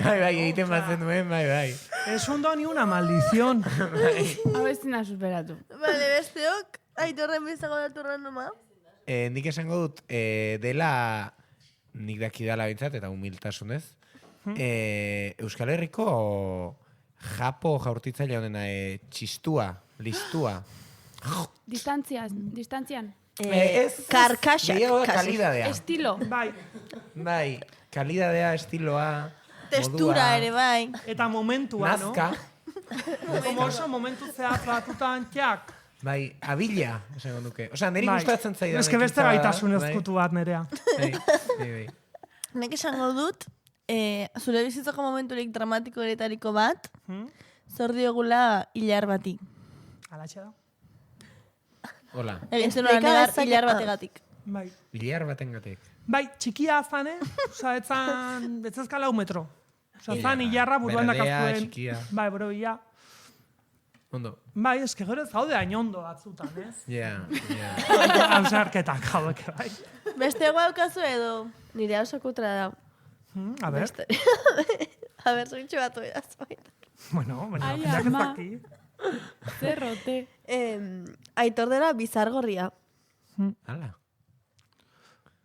Bai, egiten batzen duen, bai. Es un don y una maldición. Hau ez dina superatu. Bale, besteok, Aitorren bizago datu randoma. Nik esango dut, dela, nik dakidala bintzat, eta humiltasunez, Euskal Herriko japo jaurtitzaile honena, txistua, listua. Distantzian. Karkaxak. Gehiago da kasi. kalidadea. Estilo. Bai, Kalidadea, estiloa, Testura modua, ere, bai. eta momentua, no? nazka, Como oso momentu zehatz batutan txak. bai, abila, esango nuke. Osea, niri Bai. gustatzen zaidan. Ez que beste ekintza bada, gaitasun bai. ezkutu bat nerea. Bai. Nek esango dut, zure bizitzako momenturik dramatikoetariko bat, zor diogula hilar bati. Alatxe da. Hola, Egin zenuen Explika negar dezake- hilar bategatik. Bai. biliar batengatik. Bai, txikia zane, oza, etzazka lau metro. Oza, zan hilarra buruan Berdea, dakazuen. txikia. Bai, borobila. Ondo. Bai, eske gero ez gaude ainondo batzutan, ez? Ja. Hausarketak gaudeke, bai. Beste daukazu edo? Nire oso kutra da. A ber, Beste. A ber, zoitxu batu edaz. bueno, Ai, jendeak ez ama. daki. Zerrote. Aitor dela bizargorria. Hala.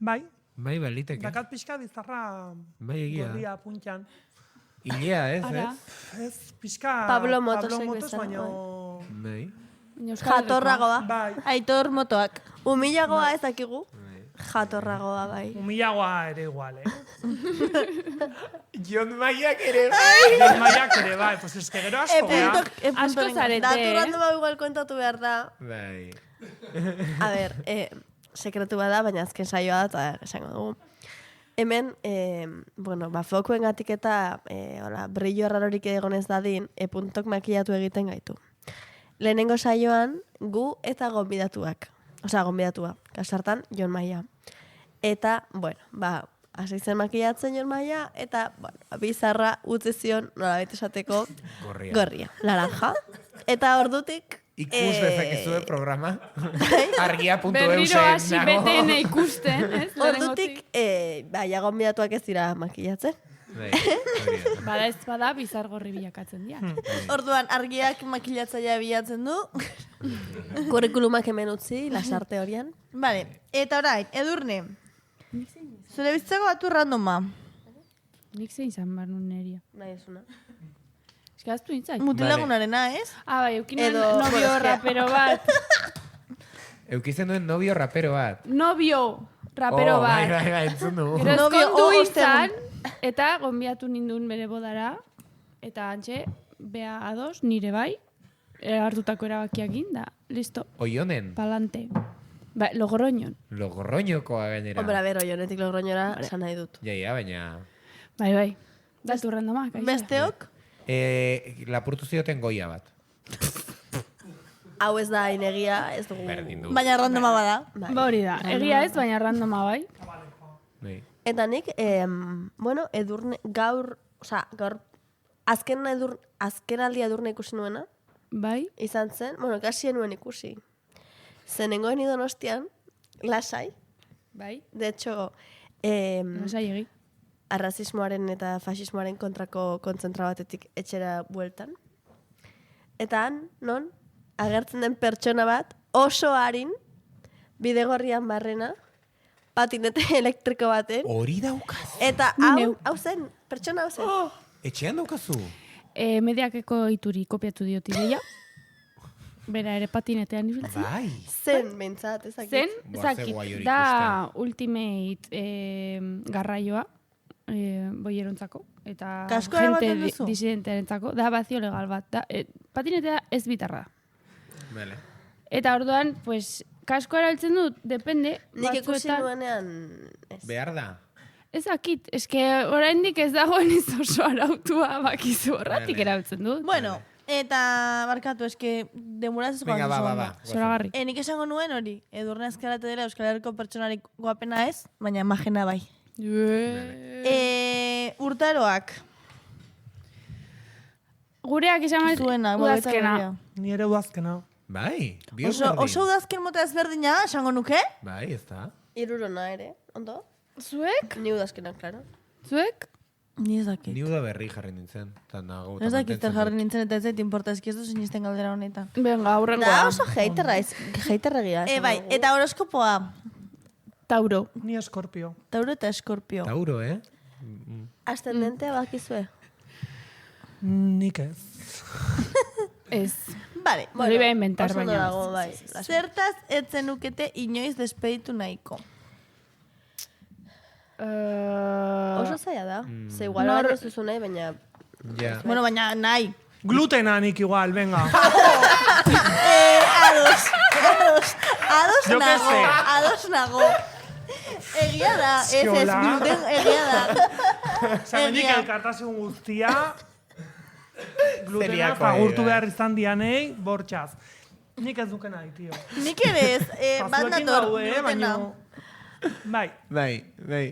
Bai, Bai, baliteke. dakat pixka bizarra Bai, egia. gorria puntian. Ilea, ez, Ara. ez? Ez, pixka... Pablo Motosek Motos, bezala, baino... Bai. Jatorragoa. Bai, Aitor motoak. Humilagoa ez dakigu. Jatorragoa, bai. humilagoa ere igual, eh? Jon Maiak ere. Jon Maiak ere, bai, pues es que gero asko, Punto, gea. Asko zarete, Datu randoma igual kontatu behar da. Bai. A ber, sekretu bada, baina azken saioa da, eta esango dugu. Hemen, bueno, fokuen gatik eta brillo errarorik egon ez dadin, puntok makillatu egiten gaitu. Lehenengo saioan, gu eta gonbidatuak. Osea, gonbidatua. Kasartan, Jon Maia. Eta, bueno, hasi zen makillatzen Jon Maia, eta, bueno, bizarra utzi zion, nolabait esateko, gorria. Naranja. Eta ordutik... Ikus dezakezue programa. Argia.eu Berriro hasi betene ikusten, ez? Ordutik, gonbidatuak ez dira makillatzen. Bada ez bada, bizar gorri bilakatzen dira. Orduan, argiak makillatzaia bilatzen du. Kurrikulumak hemen utzi, lasarte horian. Vale, eta orain, Edurne. Zure bizitzako batu randoma. Nik zein zan bar nun neria. Nahi esuna. Eskaztu nintzai. Mutilagunarena, ez? Bai, eukinen novio rapero bat. Eukizen duen novio rapero bat. Novio rapero bat. Bai, entzun du. Gero Novio, ezkondu ostean. izan, eta gonbiatu nindun bere bodara, eta antxe, bea ados, nire bai, hartutako erabakiakin, da, listo, Oionen. palante. Ba, Logroñon. Logroñokoa gainera. Hombre, a ber, oionetik Logroñora esan nahi dut. Jaia, baina... Bai. Datu randomak. Besteok? Lapurtu zioten goia bat. Hau ez da inegia, ez dugu... Berdin du. Baina randoma bada. Bai. Ba hori da, egia ez, baina randoma bai. Bai. Eta nik, bueno, Edurne, gaur, azkenaldia Edurne ikusi nuena, Bai, izan zen, bueno, kasi nuen ikusi. Zenengoen Donostian, lasai, bai, de hecho, lasai egi. arrazismoaren eta fasismoaren kontrako kontzentra batetik etxera bueltan. Eta han, non, agertzen den pertsona bat, oso harin, bidegorrian barrena, patinete elektriko baten, Hori daukaz. eta hau zen, pertsona hau zen. Etxean daukazu. Mediakeko ituri kopiatu diot ideia. Bera ere patinetean ibiltzen. Bai. Zen, bentsat, ezakit. Zen, Boa, zakit, ze guai hori da Ultimate garraioa boierontzako. Eta Kaskoa gente eramaten duzu? disidentearentzako. Da bazio legal bat. Da, patinetea ez bitarra da. Vale. Eta orduan, pues, kasko erabiltzen dut, depende. Nik ikusi batzuetan- nuenean, ez. Behar da. Ez dakit, eske oraindik ez dagoen ez oso arautua bakizu horratik Vale. erabiltzen dut. Bueno, eta barkatu, eske demuraz ez Venga, ba. Zoragarri. Nik esango nuen hori, Edurne azkarate dela Euskal Herriko pertsonarik guapena ez, baina imagina bai. Urtaroak, Gureak esan behar zuena, udazkena. Ni ere udazkena. Bai. Oso udazken mota ezberdina, esango nuke? Bai, ez da. Irurona ere, ondo? Zuek? Ni udazkenak, klaro. Zuek? Ni ez dakit. Ni uda berri jarri nintzen. Eta nago. Ez dakit zer jarri nintzen eta ez zait importa, eski ez du sinisten galdera honetan. Venga, aurrengoa. Da oso heiterregia. Bai, eta horoskopoa, Tauro. Ni Eskorpio. Tauro eta Eskorpio. Tauro, Ascendentea bakizue. Nik ez. Ez. Vale, Hori beha inventar, oso ondo baina. dago, bai. zertaz etzen nukete inoiz despeditu nahiko. Oso zaila da. Ze igual Nor- bat ez duzu nahi, baina... Ja. Bueno, baina nahi. Glutena nik igual, venga. Ados Yo qué nago, sé. ados nago. Egia da, ez Eskola. gluten, egia da. Zamendik Egia. elkartasun guztia, glutena Zeliakoa fagurtu dira. behar izan dianei, bortxaz. Nik ez duken nahi, tio. Nik ere ez, bat Kazuekin nator, gaude, glutena. baina... Bai, Bai.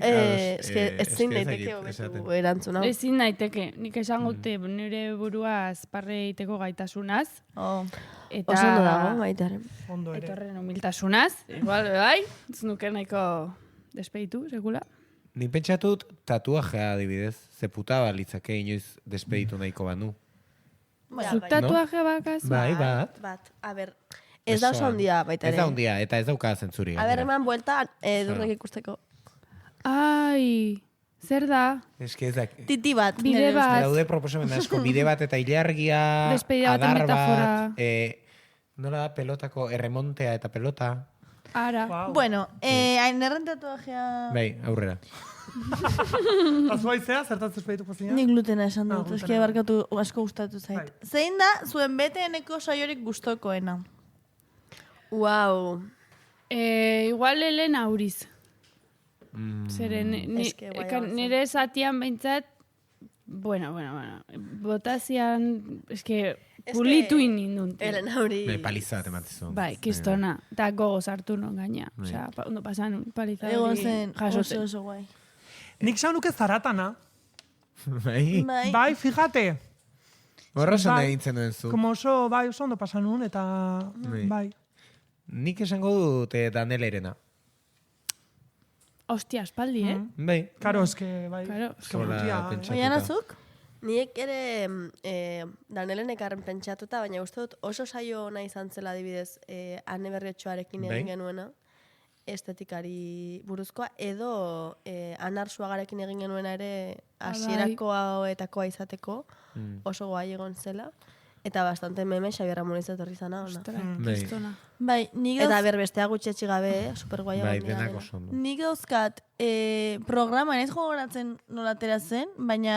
Eske ezin daiteke hobetu erantzun hau. Ezin naiteke. Nik esango dute nire buruaz parre egiteko gaitasunaz. Oh. Eta Oso ondo dago, baitaren. ondo ere. Etorren humiltasunaz. Igual, bai. Ez nuke nahiko despeditu, sekula. Ni pentsatut tatuajea adibidez. Ze puta balitzake inoiz despeditu nahiko banu. Zuk tatuaje bakaz? Bai, bat. Bat, a ber, ez da oso handia baita Ez ere. da handia, eta ez dauka zentzuri. A ber, eman buelta, Edurnek ikusteko. Ai, zer da? Eske ez da... Titi bat. Bide nire bat. ustez. Daude proposamen asko, bide bat eta ilargia, Despedida baten adar metafora. bat, nola da pelotako erremontea eta pelota. Ara. Wow. Bueno, ainerren tatuajea... Bai, aurrera. Azuaizea, zertaz espedituko zina? Nik glutena esan dut, glutena. eski barkatu asko gustatu zait. Bai. Zein da zuen BTN-eko saiorik gustokoena? Wow. Igual Elena Auriz. Zeren, Eske, guai egon zen. nire zatian behintzat, bueno, botazian, pulitu indun. Elena hori... Paliza bat ematzizu. Bai, kistona. Eta gogo sartu non gaina. Osea, ondo pasan paliza Egon hori zen jasotzen. oso guai. Nik zau nuke zaratana. Bai. Bai, fíjate. Horra esan Bai. egintzen duen zu. Como oso ondo pasan nun, eta bai. Nik esango dute Danelerena. Ostia, espaldi, Bai. Karo, eske, bai. Claro. Eske Hola, mutia, pentsatuta. Oian azuk? Niek ere Danelenek arren pentsatuta, baina uste dut oso saio ona izan zela adibidez Ane Berriotxoarekin egin Bai. genuena, estetikari buruzkoa, edo Anarsuagarekin egin genuena ere hasierakoetakoa izateko oso guai egon zela. Eta bastante meme Xabier Ramonez etorri zana ona. Ostras, Bai. kistona. Bai, nik Eta berbestea gutxetxi gabe, super guai Bai, egon dira denak dena. oso ondo. Nik dauzkat programa, ez gogoratzen nola atera zen, baina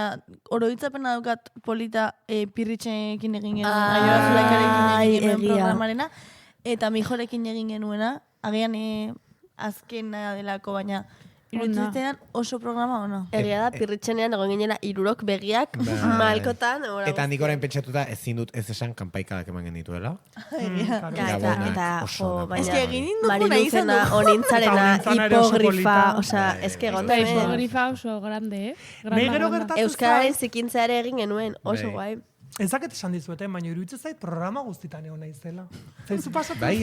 oroitzapena daukat polita pirritxekin egin genuen, Aiora Zulaikarekin egin genuen egia. programarena, eta Mijorekin egin genuena, agian azkena delako, baina iruditzen oso programa ona. Egia da, pirritxenean egon ginela irurok begiak Bai. malkotan. Eta nik orain pentsatuta ezin dut ez esan kanpaikadak eman genituela. Egia. Claro. Ja, Gabonak, eta oso jo, onak. baina Eske egin duguna izan Mariluzena, du. Onintzarena, Eta Onintzana ere oso hipogrifa, polita. osea, Bai, eske egon Eta da hipogrifa oso grande, Nei gero gertatzen Euskararen zait, zikintza ere egin genuen, oso Bai. guai. ezaket esan dizueten, baina iruditzen zait programa guztitan egon naizela. Zaizu pasatu Bai,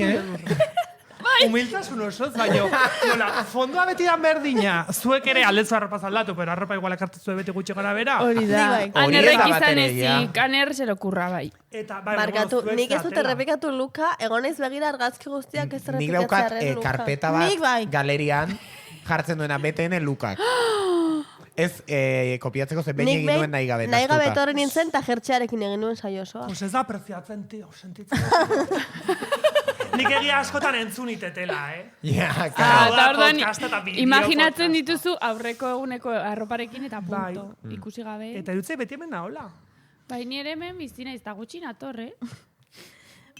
Humiltasun osoz, baina, nola, fondoa beti dan berdina. Zuek ere aldetzu arropaz aldatu, pero arropa igual ekartu zuen beti gutxi gara bera. Hori da. Nik bai. Anerrek Hori ez da izan batere, ezik, aner se lo kurra bai. Eta, bai, Barkatu, zuek nik ez dut zatela. errepikatu luka, egon naiz begira argazki guztiak ez Nik daukat errepikatzearen luka. karpeta bat Nik bai. galerian jartzen duena BTN lukak. Ez kopiatzeko ze behin Nik egin duen nahi gabe. nahi gabe nahastuta. etorri nintzen eta jertxearekin egin nuen saio osoa. Pues ez da apreziatzen, tio, sentitzen. Nik egia askotan entzun itetela, Ja, Ah, claro. eta orduan, Podcasta eta bideo imaginatzen podcasta. dituzu aurreko eguneko arroparekin eta Bai. punto. Ikusi gabe. Eta irutzei beti hemen nahola. Bai, nire hemen bizi naiz, eta gutxi natorre.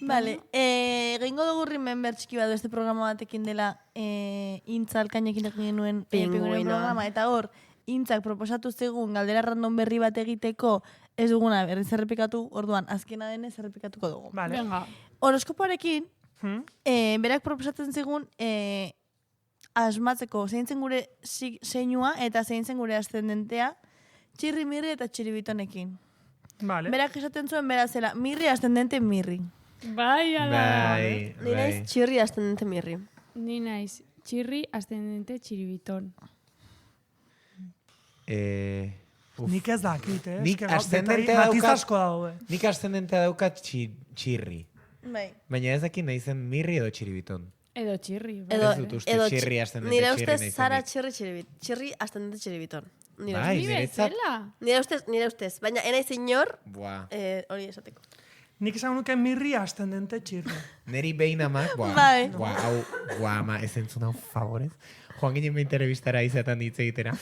Vale, egingo dugu remember txiki bat beste programa batekin dela Intzalkainekin egin genuen Pinguinoen Pinguinoa. programa, eta hor, Intzak proposatu zigun galdera random berri bat egiteko ez duguna berriz errepikatu, orduan azkena denez errepikatuko dugu. Vale. Venga. Horoskopoarekin, Hmm? berak proposatzen zigun asmatzeko zein zen gure seinua eta zein zen gure ascendentea txirri, mirri eta txiribitonekin. Vale. Berak esaten zuen bera zela, mirri, ascendente, mirri. Bai, ala. Bai, Ni naiz bai. txirri ascendente mirri. Ni naiz, txirri, ascendente, txiribiton. Nik ez dakit, eh? Nik Eske, ascendentea matiz daukat- asko daude. Nik ascendentea daukat txirri. Bai. Baina ez dakit nahi zen mirri edo txiribiton. Edo txirri. Bai. Ez dut uste txirri ascendente nire txirri ustez nahi Sara zenik. txirri txiribit. Txirri ascendente txiribiton. Nire Bai, Ni niretzat. bezala. Nire ustez, baina enaiz inor Buah. hori esateko. Nik esan nuke mirri ascendente txirri. Neri behin amak, Bai. buah, ama, ez entzun hau favorez. Joan ginen behin telebistara izaten hitz egitera.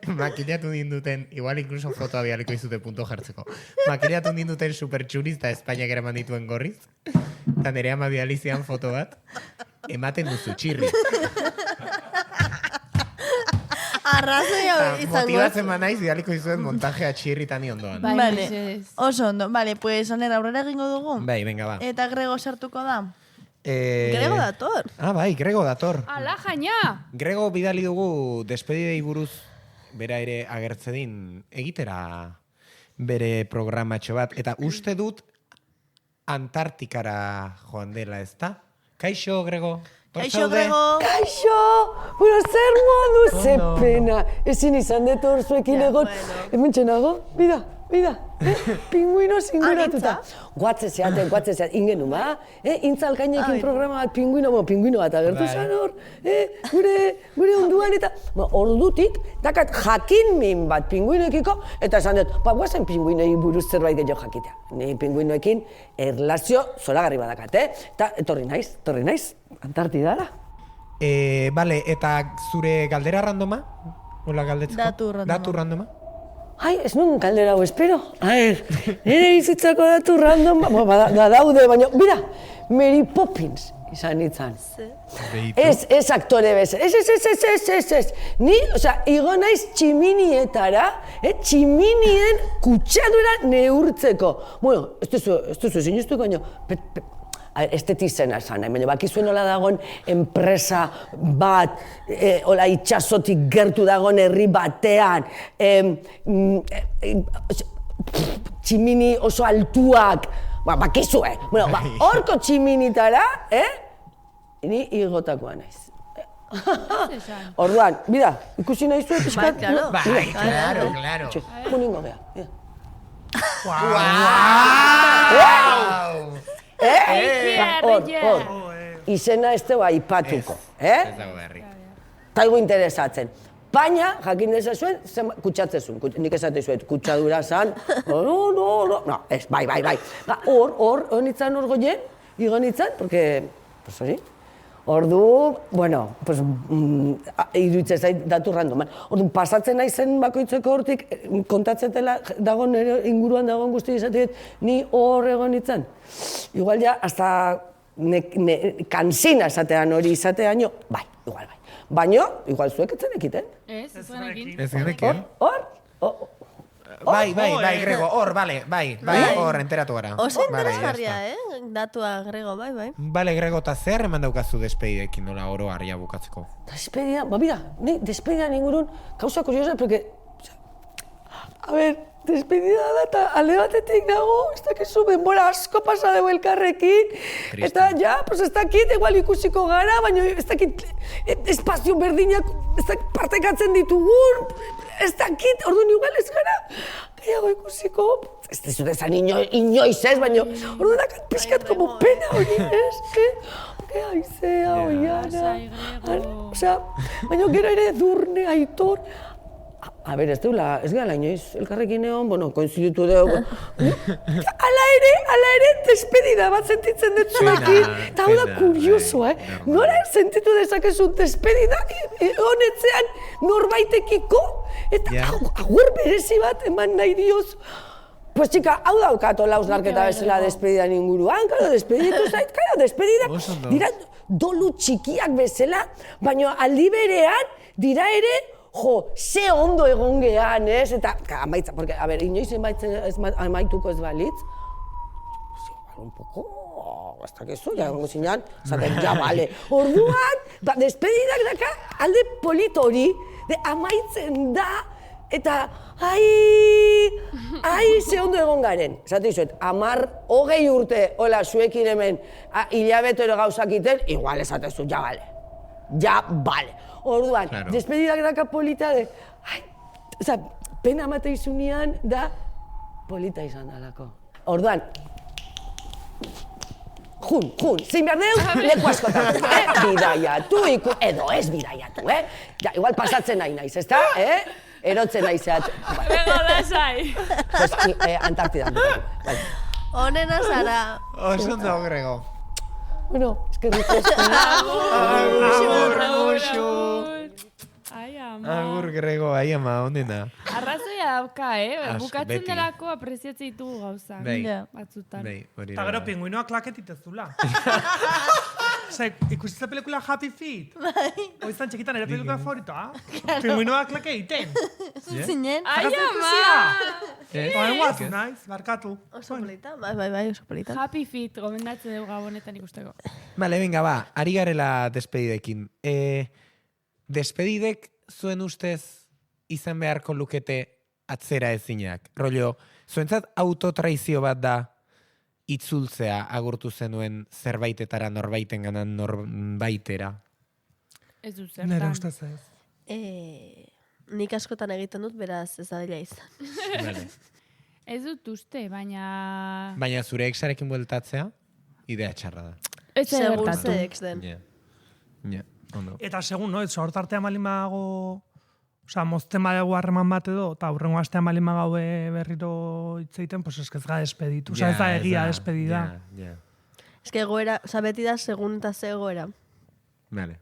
Makillatu ninduten, igual incluso fotoa bialiko izute punto jartzeko. Makillatu ninduten super txuriz eta Espainiak eraman dituen gorriz. Eta nire ama bializian foto bat. Ematen duzu txirri. Arrazoi izango. Motibatzen manaiz bialiko izuen montajea txirri tani ondoan. Bai, Vale. mesedez. Oso ondo. Vale, pues aner aurrera egingo dugu. Bai, venga, ba. Eta Grego sartuko da. Grego dator. Ah, bai, Grego dator. Ala, jaina! Grego bidali dugu despedidei buruz bera ere agertzedin egitera bere programatxo bat. Eta uste dut Antartikara joan dela, ezta? Kaixo, Grego? Hor Kaixo, zaude? Grego. Kaixo! Bueno, zer modu, ze Ondo. pena. Ezin izan dut hor zuekin egon. Hemen txenago, bida. Pinguino zinguratuta. Guatze zeaten, ingenu ma. Intzalkainekin programa bat pinguino bat agertu Bai. zan hor. Gure onduan eta ordutik, dakat jakin min bat pinguinoekiko, eta esan dut, guazen pinguinoi buruz zerbait gehiago jakitea. Ni pinguinoekin erlazio zoragarri badakat, Eta etorri naiz, Antartidara. Bale, eta zure galdera randoma? Hola galdetzeko? Datu randoma. Ai, ez nuen galdera hau espero. Nire bizitzako datu random, daude, baina, bira, Mary Poppins izan nintzen. Behitu. Ez aktore bez. Ez. Ni, igo naiz tximinietara, tximinien kutsadura neurtzeko. Bueno, ez duzu sinustuko, baina, estetizena esan, baina bakizuen nola dagoen enpresa bat, hola itxasotik gertu dagoen herri batean, tximini oso altuak, bakizue. Bueno, horko tximinitara, ni igotakoa naiz. Orduan, bida, ikusi nahi zuen pixkat? Bai, claro. Juningo geha. Hor, izena ez teua ipatuko. Ez dago berri. Taigu interesatzen. Baina, jakin dezazuen, kutsatzezun. Nik esate zuet, kutsadura zan. No, ez, bai. Hor nitzan hor goien, igo nitzan, porque, pues hori. Ordu, bueno, pues, iruditzen zait datu random. Ordu, pasatzen naizen bakoitzeko hortik, kontatzetela dagoen inguruan dagoen guzti izateet, ni hor egon nintzen. Igual ja, hasta kansina esatean hori izateaino, bai. Baina, igual zuek etzen ekiten. Ez zuenekin. Ez genekin. Hor? Bai, Grego, hor, bai, hor, enteratu gara. Oso interesgarria, datua, Grego, bai. Bale, Grego, eta zer eman daukazu despedidekin nola oro harria bukatzeko? Despedida, mira, ni despedida ningurun, causa curiosa, porque, a ver, despedida da, eta alde batetik dago, ez dakizu, denbora asko pasa dugu elkarrekin, eta ja, pues ez dakit, igual ikusiko gara, baina ez dakit, espazio berdinak, ez dakit, partekatzen ditugun, ez dakit, orduan igual ez gara, gehiago ikusiko, ez dizut ezan inoiz ez, baina orduan dakat pixkat como pena hori, ez? Aizea, oiana, baina gero ere Edurne, Aitor, a ber, ez gara inoiz elkarrekin egon, bueno, koinziditu dugu. Ala ere, despedida bat sentitzen dut zuekin. Eta hau da kuriosoa, Nola sentitu dezakezu despedida honetzean norbaitekiko? Eta agur berezi bat eman nahi dioz. Pues txika, hau daukat hola ausnarketa bezala despedidan inguruan, karo, despeditu zait, despedida dira dolu txikiak bezala, baina aldi berean dira ere ze ondo egon gehan, ez? Eta, amaitza, porque, a ver, inoiz amaituko ez balitz, un poco, ez dakizu, ja egongo zinean, zaten, ja, bale. Orduan, despedidak daka alde polit hori, amaitzen da, eta, ze ondo egon garen. Zate izuet, 10-20 urte, hola, zuekin hemen, hilabetero gauzak iten, igual esatezu, ja, bale. Orduan, despedidak daka polita de, pena amate izunean da polita izan dalako. Orduan, zein behar deu, leku askotan, bidaiatu, edo ez bidaiatu, Ja, igual pasatzen nahi naiz, ezta, erotzen naizeat. Bego da zai. Pues, Antartidan. Honena zara. Oso ondo, Grego. Bueno, eskerrik asko. Agur, Grego, ai ama, ondena. Arrazoia dauka, bukatzen delako apreziatzen ditugu gauzak. Batzutan. Eta gero pinguinoak klaketit ez dula. Ikusitza pelikula Happy Feet? Oizan txikitan ere pelikula favoritoa? Pinguinoak klake egiten. Zinen? Ai ama! Oain guatu naiz, barkatu. Oso polita, bai, oso polita. Happy Feet, gomendatzen dugu gabonetan ikusteko. Bale, venga, ari garela despedidekin. Despedidek zuen ustez izan beharko lukete atzera ezinak. Rollo, zuentzat autotraizio bat da itzultzea agurtu zenuen zerbaitetara norbaiten ganan norbaitera? Ez du zertan. Nere ustez ez. Nik askotan egiten dut, beraz ez da dela izan. Vale. Ez dut uste, baina... Baina zure exarekin bueltatzea, idea txarra da. Ez zer Segur gertatu. ze ex den. Ja, ondo. Eta segun, no? Hortartean malin badago, mozten badago harreman bat edo, eta hurrengo astean malin badago berriro hitzeiten, pues ez ga despeditu. Ez da egia despedida. Ez que egoera, beti da segun eta ze egoera. Vale,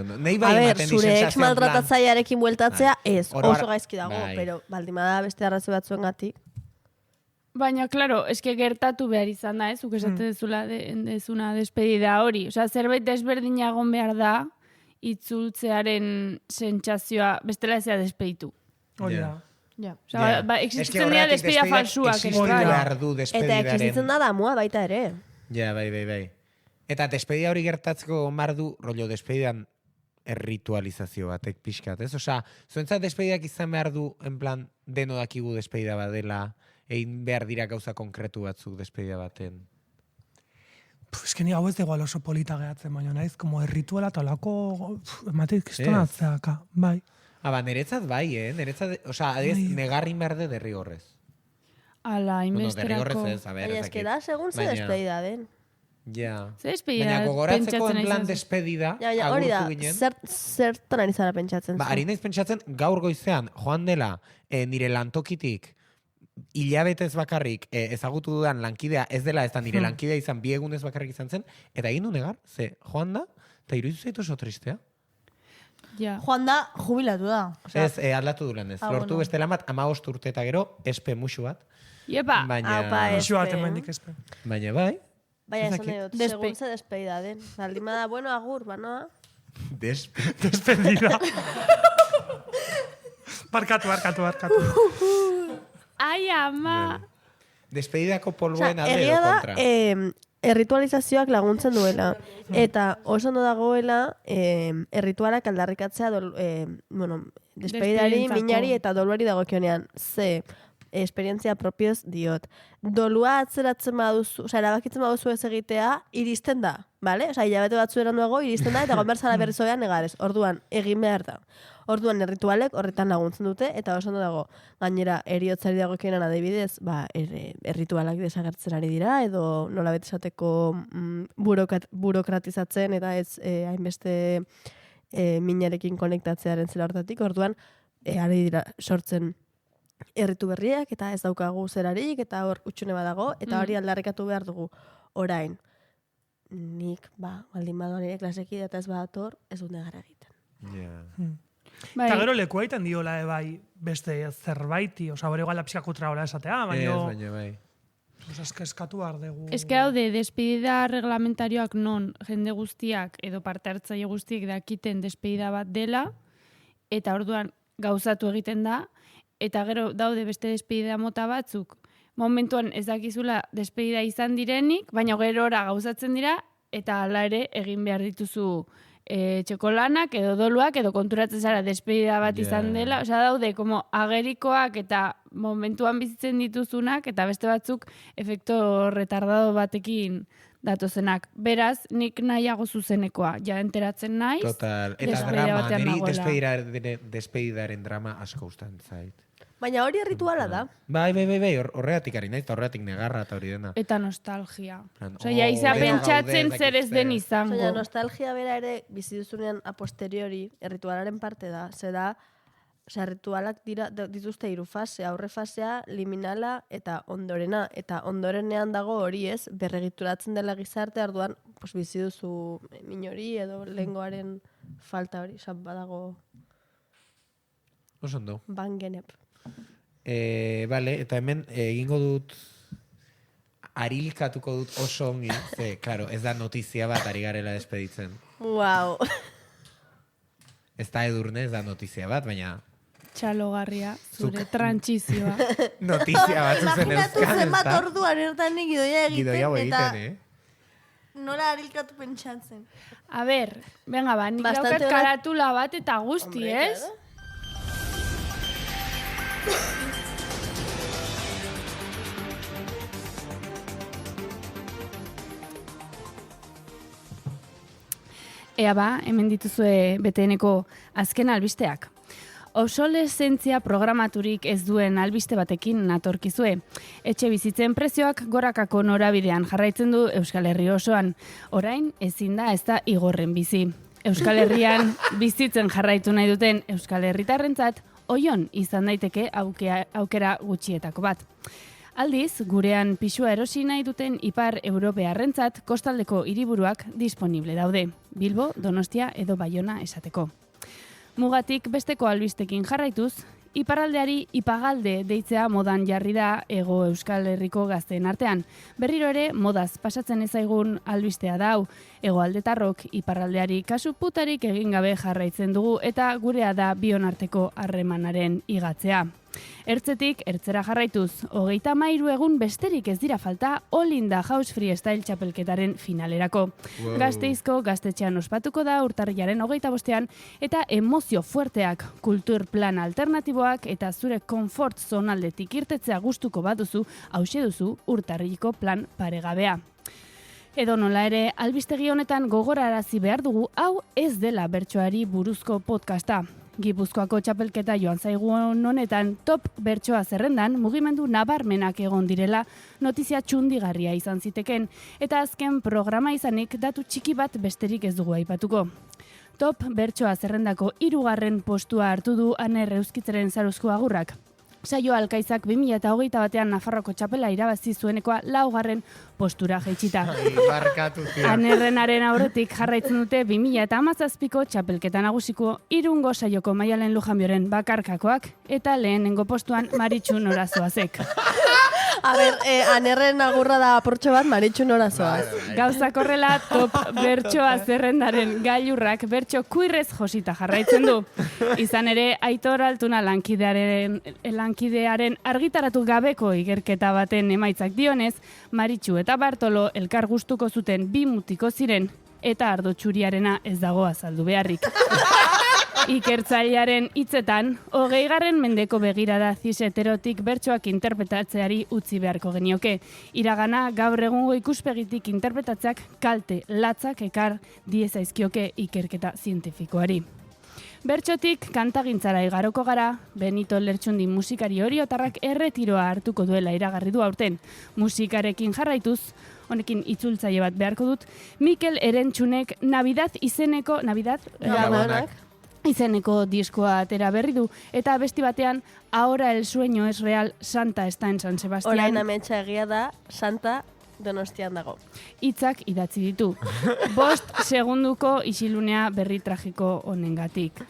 ondo. Nei A bai ber, ematen di zure ex sensazioan maltratatzaiarekin bueltatzea ez, Oro oso gaizki dago, bai. pero baldin bada beste arrazoi batzuen gatik. Baina, claro, eske gertatu behar izan da, zuk esate dezuna despedida hori. Osea, zerbait desberdina egon behar da, itzultzearen sentsazioa bestela ezea despeditu. Hori da. Ja. Osea, existitzen dira despedida falsuak. Existitu behar du Eta despedidaren. existitzen da damua baita ere. Ja, bai. Eta despedida hori gertatzeko mar du, rollo, despedidan erritualizazio batek pixkat, ez? Osea, zuentzat despedidak izan behar du, en plan, deno dakigu despedida badela, egin behar dira gauza konkretu batzuk despedida baten. Eske ni hau ez igual oso polita gehatzen, baina naiz, como errituala eta olako, emateik kistonatzeaka, bai. Niretzat bai, Niretzat, osea, negarrin behar de derrigorrez. Ala, Bueno, inbesterako. derrigorrez ez, a ver, Baina eske da, segun ze despedida den. Ja. Ze despedida Baina gogoratzeko pentsatzen en plan aizazu? despedida, Ja, hori da, agurtu ginen. zertan ari zara pentsatzen zu. Ari naiz pentsatzen, gaur goizean, joan dela, nire lantokitik, hilabetez bakarrik ezagutu dudan lankidea ez dela, ez da nire lankidea izan, 2 egunez bakarrik izan zen, eta egin du negar, ze joan da, eta iruditu zaitu oso tristea. Ja. Juan da, jubilatu da. Osea, Ez, aldatu du lan ez. Lortu bueno. beste lan bat, 15 urte eta gero, espe musu bat. Iepa, Baina, Apa, ez. Isu bat Espe. emendik espe. baina bai, Baina Ez esan dakit. dut, Despe. segun ze despedida den. Baldin bada, bueno, agur, banoa. despe. Despedida. Barkatu. ai ama. Despedidako Osea, polboen alde egia edo da, kontra. erritualizazioak laguntzen duela. Eta oso ondo dagoela erritualak aldarrikatzea despedidari, Despedidentzako. minari eta doluari dagokionean. Ze esperientzia propioz diot. Dolua atzeratzen baduzu, osea, erabakitzen baduzu ez egitea, iristen da, bale? Osea, hilabete batzu eranduago iristen da, eta gonberzara berriz oean negarez. Orduan, egin behar da. Orduan, erritualek horretan laguntzen dute, eta oso ondo dago, gainera, eriotzari dagokionean adibidez, erritualak desagertzen ari dira, edo nola bete esateko burokratizatzen, eta ez hainbeste minarekin konektatzearen zela hortatik. Orduan, ari dira sortzen erritu berriak, eta ez daukagu zerarik, eta hor utxune badago, eta hori aldarrikatu behar dugu orain. Nik, baldin badoa nire klasekide eta ez badator, ez dut negara egiten. Ja. Bai. Eta gero leku egiten diola bai beste zerbaiti, oza, bere igual lapsikakutra hola esatea, baina bai. eskatu behar dugu. Eske haude, despedida reglamentarioak non jende guztiak edo parte hartzaile guztiek dakiten despedida bat dela, eta orduan gauzatu egiten da, eta gero daude beste despedida mota batzuk, momentuan ez dakizula despedida izan direnik, baina gerora gauzatzen dira, eta hala ere egin behar dituzu txokolanak edo doluak edo konturatzen zara despedida bat izan dela. Osea, daude, como agerikoak eta momentuan bizitzen dituzunak eta beste batzuk efekto retardado batekin datozenak. Beraz, nik nahiago zuzenekoa. Ja enteratzen naiz. Total. Eta despedida drama, batean niri nagoela. despedidaren drama asko gustan zait. Baina hori rituala da. Bai, horregatik ari naiz, eta horregatik negarra eta hori dena. Eta nostalgia. Plan, Osea, ja izan gero pentsatzen gaude, zer ez den dakit izango. Baina nostalgia bera ere bizi duzunean a posteriori erritualaren parte da. Zera, osea, ritualak dituzte 3 fase, aurre fasea, liminala eta ondorena. Eta ondorenean dago hori ez, berregituratzen dela gizarte, arduan pues, bizi duzu minori edo lengoaren falta hori, esan badago Oso ondo. bangenep. Bale, eta hemen egingo dut arilkatuko dut oso ongi, ze, claro, ez da notizia bat ari garela despeditzen. Wow. Ez da edurne, ez da notizia bat, baina Txalogarria, zure trantsizioa. notizia bat zuzen Imaginatu euskan, ez zenbat da? orduan ertanik gidoia egiten, Gidoia hau eta egiten, nola arilkatu pentsatzen. A ber, venga ba, nik Bastante daukat ona- karatula bat eta guzti, Hombre, ez? claro. Ea ba, hemen dituzue BTN-eko azken albisteak. Obsolesentzia programaturik ez duen albiste batekin natorkizue. Etxe bizitzen prezioak gorakako norabidean jarraitzen du Euskal Herri osoan. Orain, ezin da ez da igorren bizi. Euskal Herrian bizitzen jarraitu nahi duten Euskal Herritarrentzat oion izan daiteke aukera gutxietako bat. Aldiz, gurean pisua erosi nahi duten ipar europearrentzat kostaldeko hiriburuak disponible daude. Bilbo, Donostia edo Baiona esateko. Mugatik besteko albistekin jarraituz, Iparraldeari ipagalde deitzea modan jarri da Hego Euskal Herriko gazteen artean. Berriro ere modaz pasatzen ezaigun albistea da hau. Hegoaldetarrok iparraldeari kasu putarik egin gabe jarraitzen dugu eta gurea da bion arteko harremanaren igatzea. Ertzetik, ertzera jarraituz, 33 egun besterik ez dira falta All in the House Freestyle txapelketaren finalerako. Wow. Gasteizko gaztetxean ospatuko da urtarrilaren 25ean eta emozio fuerteak, kultur plan alternatiboak eta zure komfort zonaldetik irtetzea gustuko baduzu, hauxe duzu urtarrileko plan paregabea. Edo nola ere, albistegi honetan gogorarazi behar dugu hau ez dela bertsoari buruzko podcasta. Gipuzkoako txapelketa joan zaigun honetan top bertsoa zerrendan mugimendu nabarmenak egon direla notizia txundigarria izan ziteken eta azken programa izanik datu txiki bat besterik ez dugu aipatuko. Top bertsoa zerrendako 3. postua hartu du Aner Euskitzeren zaruzko agurrak. Saio Alkaizak 2021ean Nafarroko txapela irabazi zuenekoa 4. postura jaitsita. Barkatu, tia. Anerrenaren aurretik jarraitzen dute 2017ko txapelketa nagusiko Irungo saioko Maialen Lujanbioren bakarkakoak eta lehenengo postuan Maritxu Norazoazek. A ber, Anerren agurra da aportxo bat, Maritxu Norazoaz. Gauzak horrela top bertsoa zerrendaren gailurrak bertso kuirrez josita jarraitzen du. Izan ere, Aitor Altuna lankidearen argitaratu gabeko igerketa baten emaitzak dionez, Maritxu eta Bartolo elkar gustuko zuten 2 mutiko ziren eta ardo txuriarena ez dago azaldu beharrik. Ikertzailearen hitzetan, 20. mendeko begirada cis-heterotik bertsoak interpretatzeari utzi beharko genioke. Iragana gaur egungo ikuspegitik interpretatzeak kalte latzak ekar diezaizkioke ikerketa zientifikoari. Bertsotik kantagintzara igaroko gara, Benito Lertxundi musikari oriotarrak erretiroa hartuko duela iragarri du aurten. Musikarekin jarraituz, honekin itzultzaile bat beharko dut, Mikel Erentxunek Navidad izeneko diskoa atera berri du, eta besti batean, Ahora el sueño es real, Santa está en San Sebastián. Orain ametsa egia da, Santa Donostian dago. Hitzak idatzi ditu. 5 segunduko isilunea berri tragiko honengatik.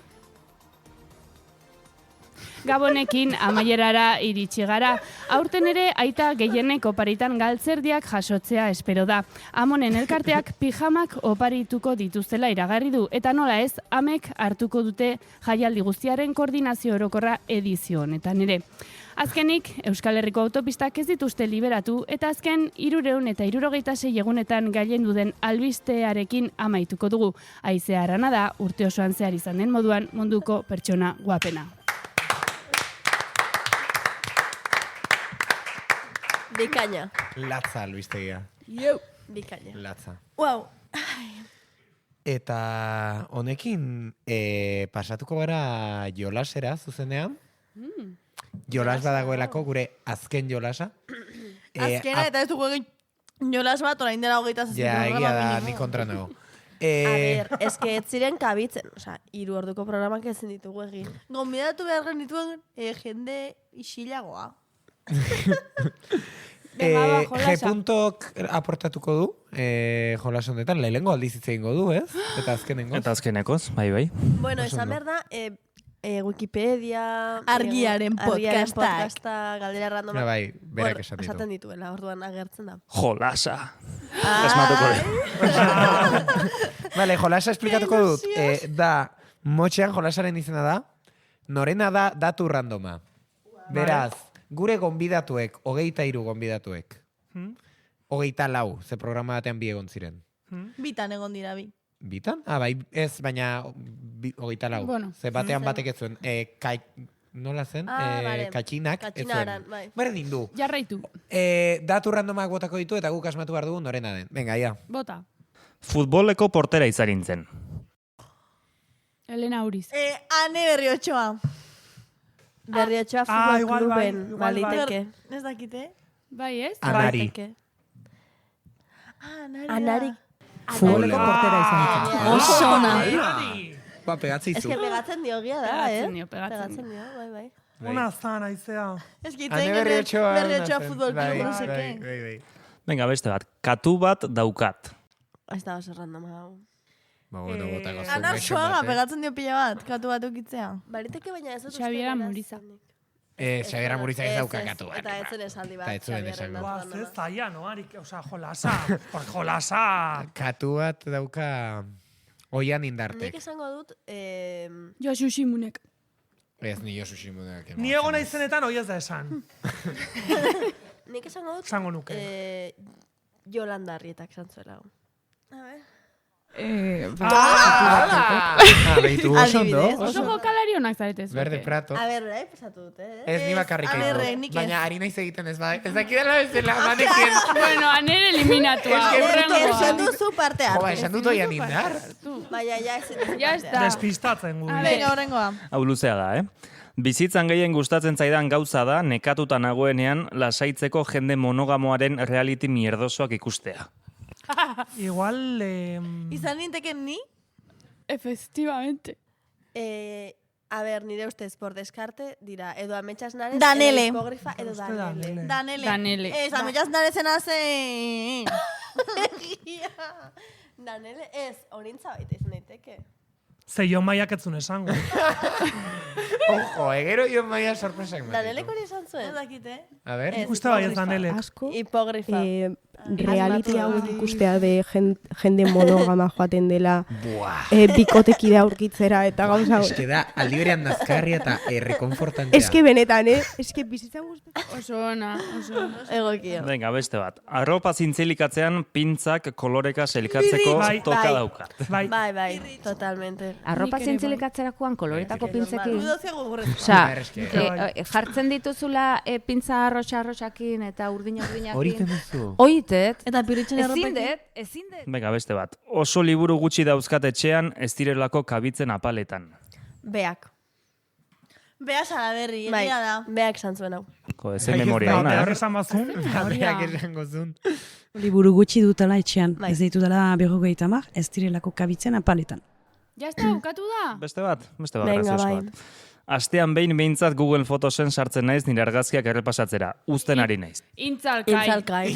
Gabonekin amaierara iritsi gara. Aurten ere aita gehienek oparitan galtzerdiak jasotzea espero da. Amonen elkarteak pijamak oparituko dituztela iragarri du eta nola ez, amek hartuko dute jaialdi guztiaren koordinazio orokorra edizio honetan ere. Azkenik, Euskal Herriko autopistak ez dituzte liberatu eta azken 366 egunetan gailendu den albistearekin amaituko dugu. Haizea Arana da urte osoan zehar izan den moduan munduko pertsona guapena. Bikaina. Latza, albistegia. Bikaina. Latza. Wow. Eta honekin pasatuko gara jolasera zuzenean. Jolas badagoelako gure azken jolasa. Azkena eta ez dugu egin jolas bat, orain dela 27 Ja, egia da, programa ni kontra nago. A ber, eske ez ziren kabitzen, osea, 3 orduko programak ezin ditugu egin. Gonbidatu behar genituen jende isilagoa. Venga, ba, jolasa. G-puntok aportatuko du jolas honetan, lehenengo aldiz hitz egingo du, ez? Eta azkenengo. Eta azkenekoz, bai. Bueno, esan behar da, Wikipedia... Argiaren podcastak. Galdera randoma. Bai, berak esan ditu. Esaten dituela, orduan agertzen da. Jolasa. Esmatuko du. Vale, jolasa esplikatuko dut. Da, motxean jolasaren izena da, norena da datu randoma. Beraz, gure gonbidatuek, 23 gonbidatuek. 24, ze programa batean 2 egon ziren. Bitan egon dira bi. Bitan? Bai, ez, baina 24. Bueno. Ze batean batek ez zuen. Nola zen? Vale. Katxinak ez Katxinaran, zuen. bai. Berdin du. Jarraitu, Datu randomak botako ditu eta guk asmatu behar dugu norena den. Venga, ia. bota. Futboleko portera izarintzen. Elena Uriz. Ane Berriotxoa. Berriotxoa igual, futbol bai, kluben, igual, baliteke. Ez dakite? Bai, ez? Anari. Baliteke. Anari. Futboleko portera izan. Oso ona. Ba, pegatzi Ez zu. que pegatzen dio gia da, Pegatzen dio. bai. Ona zan, aizea. Ez que Ane itzen Berriotxoa. Berriotxoa futbol Bai, klubu, no bai, seke. bai. Venga, beste bat. Katu bat daukat. Ez da oso random hau. Ba, bueno, botako zuen. Anar soaga, pegatzen dio pila bat, katu bat ukitzea. Bariteke baina ez dut Xabiera Muriza. Xabiera Murizak ez dauka katu bat. Eta ez zen esaldi bat. Eta ez zuen esango. Ba, ze zaila, no? Jolasa. Jolasa. Katu bat dauka oian indartek. Nik esango dut... Josu Simunek. Ez ni Josu Simunek. Ni egon naizenetan hoi ez da esan. Nik esango dut... Esango nuke. Yolanda Arrietak esan zuela. A ver. Behitu oso ondo. Oso jokalari honak zaretez. Verde Prato. A ber, pasatu dut, Ez ni bakarrik A ber, egin nik dut. Baina ari naiz egiten ez bai. Ez dakidala bezala, manekin. Bueno, anere eliminatua. Esan duzu parte Jo, hartu. esan dut oian indar. Baina, ja ez Ya está. Despistatzen gu. Venga, horrengoa. Hau luzea da, Bizitzan gehien gustatzen zaidan gauza da, nekatuta nagoenean lasaitzeko jende monogamoaren reality mierdosoak ikustea. Igual... Izan ninteken ni? Efectivamente. A ber, nire ustez, por descarte, dira, edo Ametxas Nares, Danele. edo Hipogrifa, edo Danele. Danele. Ez, ametxaz narezen haze... Danele, ez, orintza baita izan daiteke. Ze Jon Maiak etzun esango. Ojo, gero jo maia sorpresak mateko. Danelek hori esan zuen? Ez dakite. A ver. Uste bai ez Danelek. Asko, Hipogrifa. reality hau ikustea de jende monogama joaten dela, Buah. bikotekide aurkitzera eta gauza hori. Eske da, aldi berean nazkarria eta rekonfortantea. Eske benetan, eske bizitzan gustatzen. Oso ona, oso ona. Egokio. Venga, beste bat. Arropa zintzilikatzean pintzak koloreka selkatzeko Bai, toka bai. daukat. Bai, totalmente. Arropa Nik ere zintzilikatzerakoan koloretako pintzekin. Udozia gogorretu. Osea, jartzen dituzula pintza arroxa-arroxakin eta urdina-urdinakin. Horiten duzu. Oitet. Eta piritzen Ezin det. Venga, beste bat. Oso liburu gutxi dauzkat etxean ez direlako kabitzen apaletan. Beak. Bea Salaberri, Bai, egia da. beak esan zuen hau. Jo, ez memoria ona, Behar esan bazun. Beak esango zuen. Liburu gutxi dutela etxean, Bai. ez ditudala 50, ez direlako kabitzen apaletan. Ya está, bukatu da. Beste bat, Venga, grazioso bai. bat. Astean behin behintzat Google Photosen sartzen naiz nire argazkiak errepasatzera. Uzten ari naiz. Intzalkai. Intzalkai.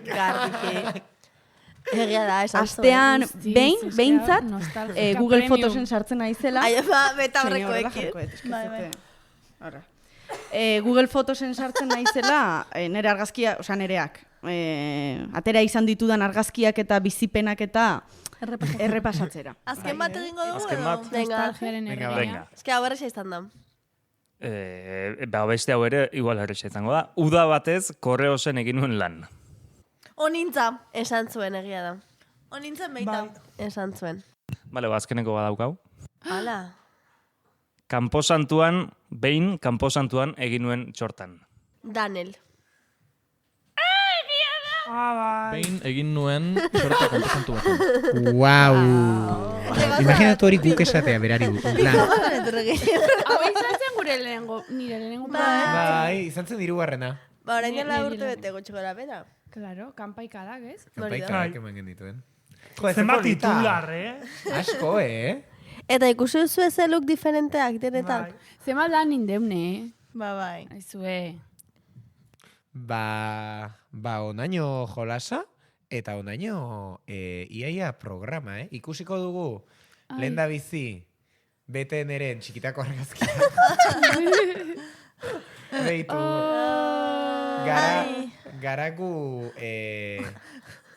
Garbiki. Egia da, esan zuen. Astean Guztiz, behintzat nostalgia Google premium. Photosen sartzen naizela. Ai, beta Zein horrela horrekoekin. jarko dut, eske Bai, zute. bai. Horra. Google Photosen sartzen naizela, nire argazkia, osea nereak, atera izan ditudan argazkiak eta bizipenak eta errepasatzera. Azken bat egingo dugu Azken edo? bat. Venga. Nostalgiaren Venga, erregea. Venga. Ez que hau berreza izan da. Beste hau ere, igual erresa izango da. Uda batez, korreosen egin nuen lan. Onintza. Esan zuen egia da. Onintzen beita. Esan zuen. Bale, azkeneko badaukau. Hala. Kanposantuan egin nuen txortan. Danel. Behin egin nuen txorta konposantu batean. Wow. Imaginatu hori guk esatea, berari guk. En plan, Hau izan zen nire lehenengo bai, izan zen dirugarrena. Ba, orain dela Nire urte bete gutxiko da bera. Claro, kanpaikadak, ez? Kanpaikadak eman genituen. Zenbat titular, Asko, Eta ikusi duzu ez look diferenteak denetan. Zema lan indeune, Bai. Aizue. Ba, onaino jolasa, eta onaino iaia programa, Ikusiko dugu, lehen da bizi, BTN-eren txikitako argazkia. Beitu, garagu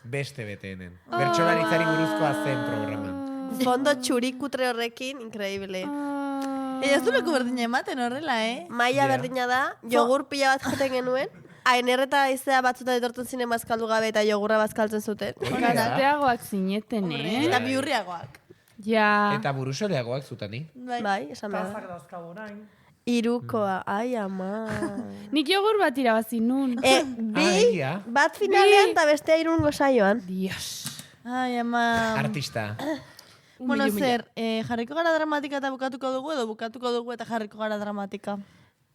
beste BTN-en. Bertsolaritzari buruzkoa zen programan. Fondo txurikutre horrekin, increíble. Ez du leku berdina ematen horrela, Maia berdina da, jogur pila bat jaten genuen, Ainerreta izea batzuta etortzen ziren bazkaldu gabe eta jogurra bazkaltzen zuten. Gazteagoak zineten, Eta biurriagoak. Ja. Eta burusoleagoak zutani. Bai, esan behar. Tazak dauzkagu orain. Irukoa, ai ama. Nik jogur bat irabazi nun. Bat finalean eta bestea irungo saioan. Dios. Ai ama. Artista. Bueno, zer, jarriko gara dramatika eta bukatuko dugu edo bukatuko dugu eta jarriko gara dramatika?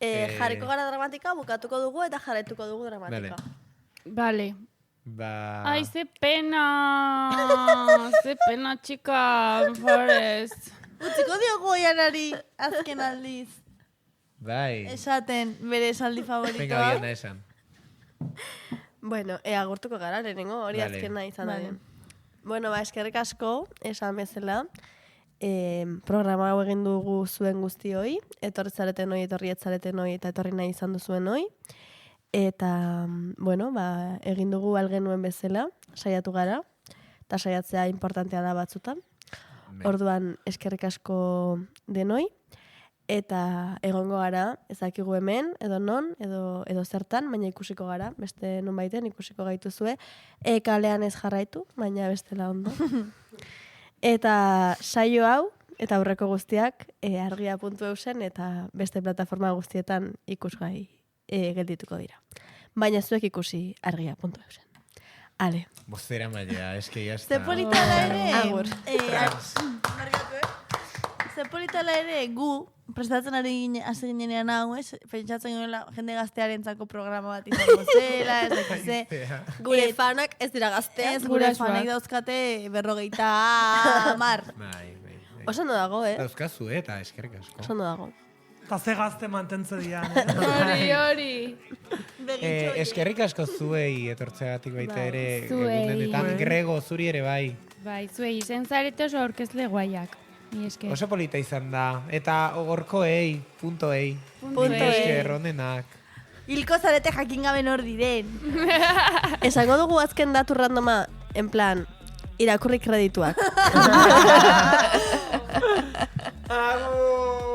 Jarriko gara dramatika, bukatuko dugu eta jarretuko dugu dramatika. Vale. Ba... Ai, ze pena. Ze pena, txika. Forrest. Utziko diogu oianari azken aldiz. Bai. Esaten, bere esaldi favoritoa. Venga, biana esan. Bueno, agurtuko gara, lehenengo hori azkena izan da. Bueno, eskerrik asko, esan bezala. Programa hau egin dugu zuen guztioi, etorri etzaretenoi eta etorri nahi izan duzuenoi. Eta, bueno, egin dugu algenuen bezala, saiatu gara, eta saiatzea importantea da batzutan. Orduan, eskerrik asko denoi, eta egongo gara, ezakigu hemen, edo non, edo zertan, baina ikusiko gara, beste non baiten ikusiko gaituzue, kalean ez jarraitu, baina bestela ondo. Eta saio hau, eta aurreko guztiak, argia.eusen eta beste plataforma guztietan ikusgai geldituko dira. Baina zuek ikusi argia.eusen. Ale. Bozera maia, eski ya está. Ze politala ere. Agur. Ze politala ere gu, prestatzen hasi ginean hau, pentsatzen genuela jende gaztearentzako programa bat izango zela, ez dakize. Gure fanak ez dira gazteak. Ez, gure fanak dauzkate 50 mar. Oso ondo dago, Dauzkazu, eta eskerrik asko. Oso ondo dago. Eta ze gazte mantentze dian. Hori. Eskerrik asko zuei etortzeagatik baita ere Zuei. egunenetan. Grego, zuri ere bai. Bai, zuei izen zarete oso aurkezle guaiak. Ni esker. Oso polita izan da. Eta gorkoei, puntoei. Esker, onenak. Hilko zarete jakin gabe nor diren. Esango dugu azken datu randoma, en plan, irakurri kredituak. Agur!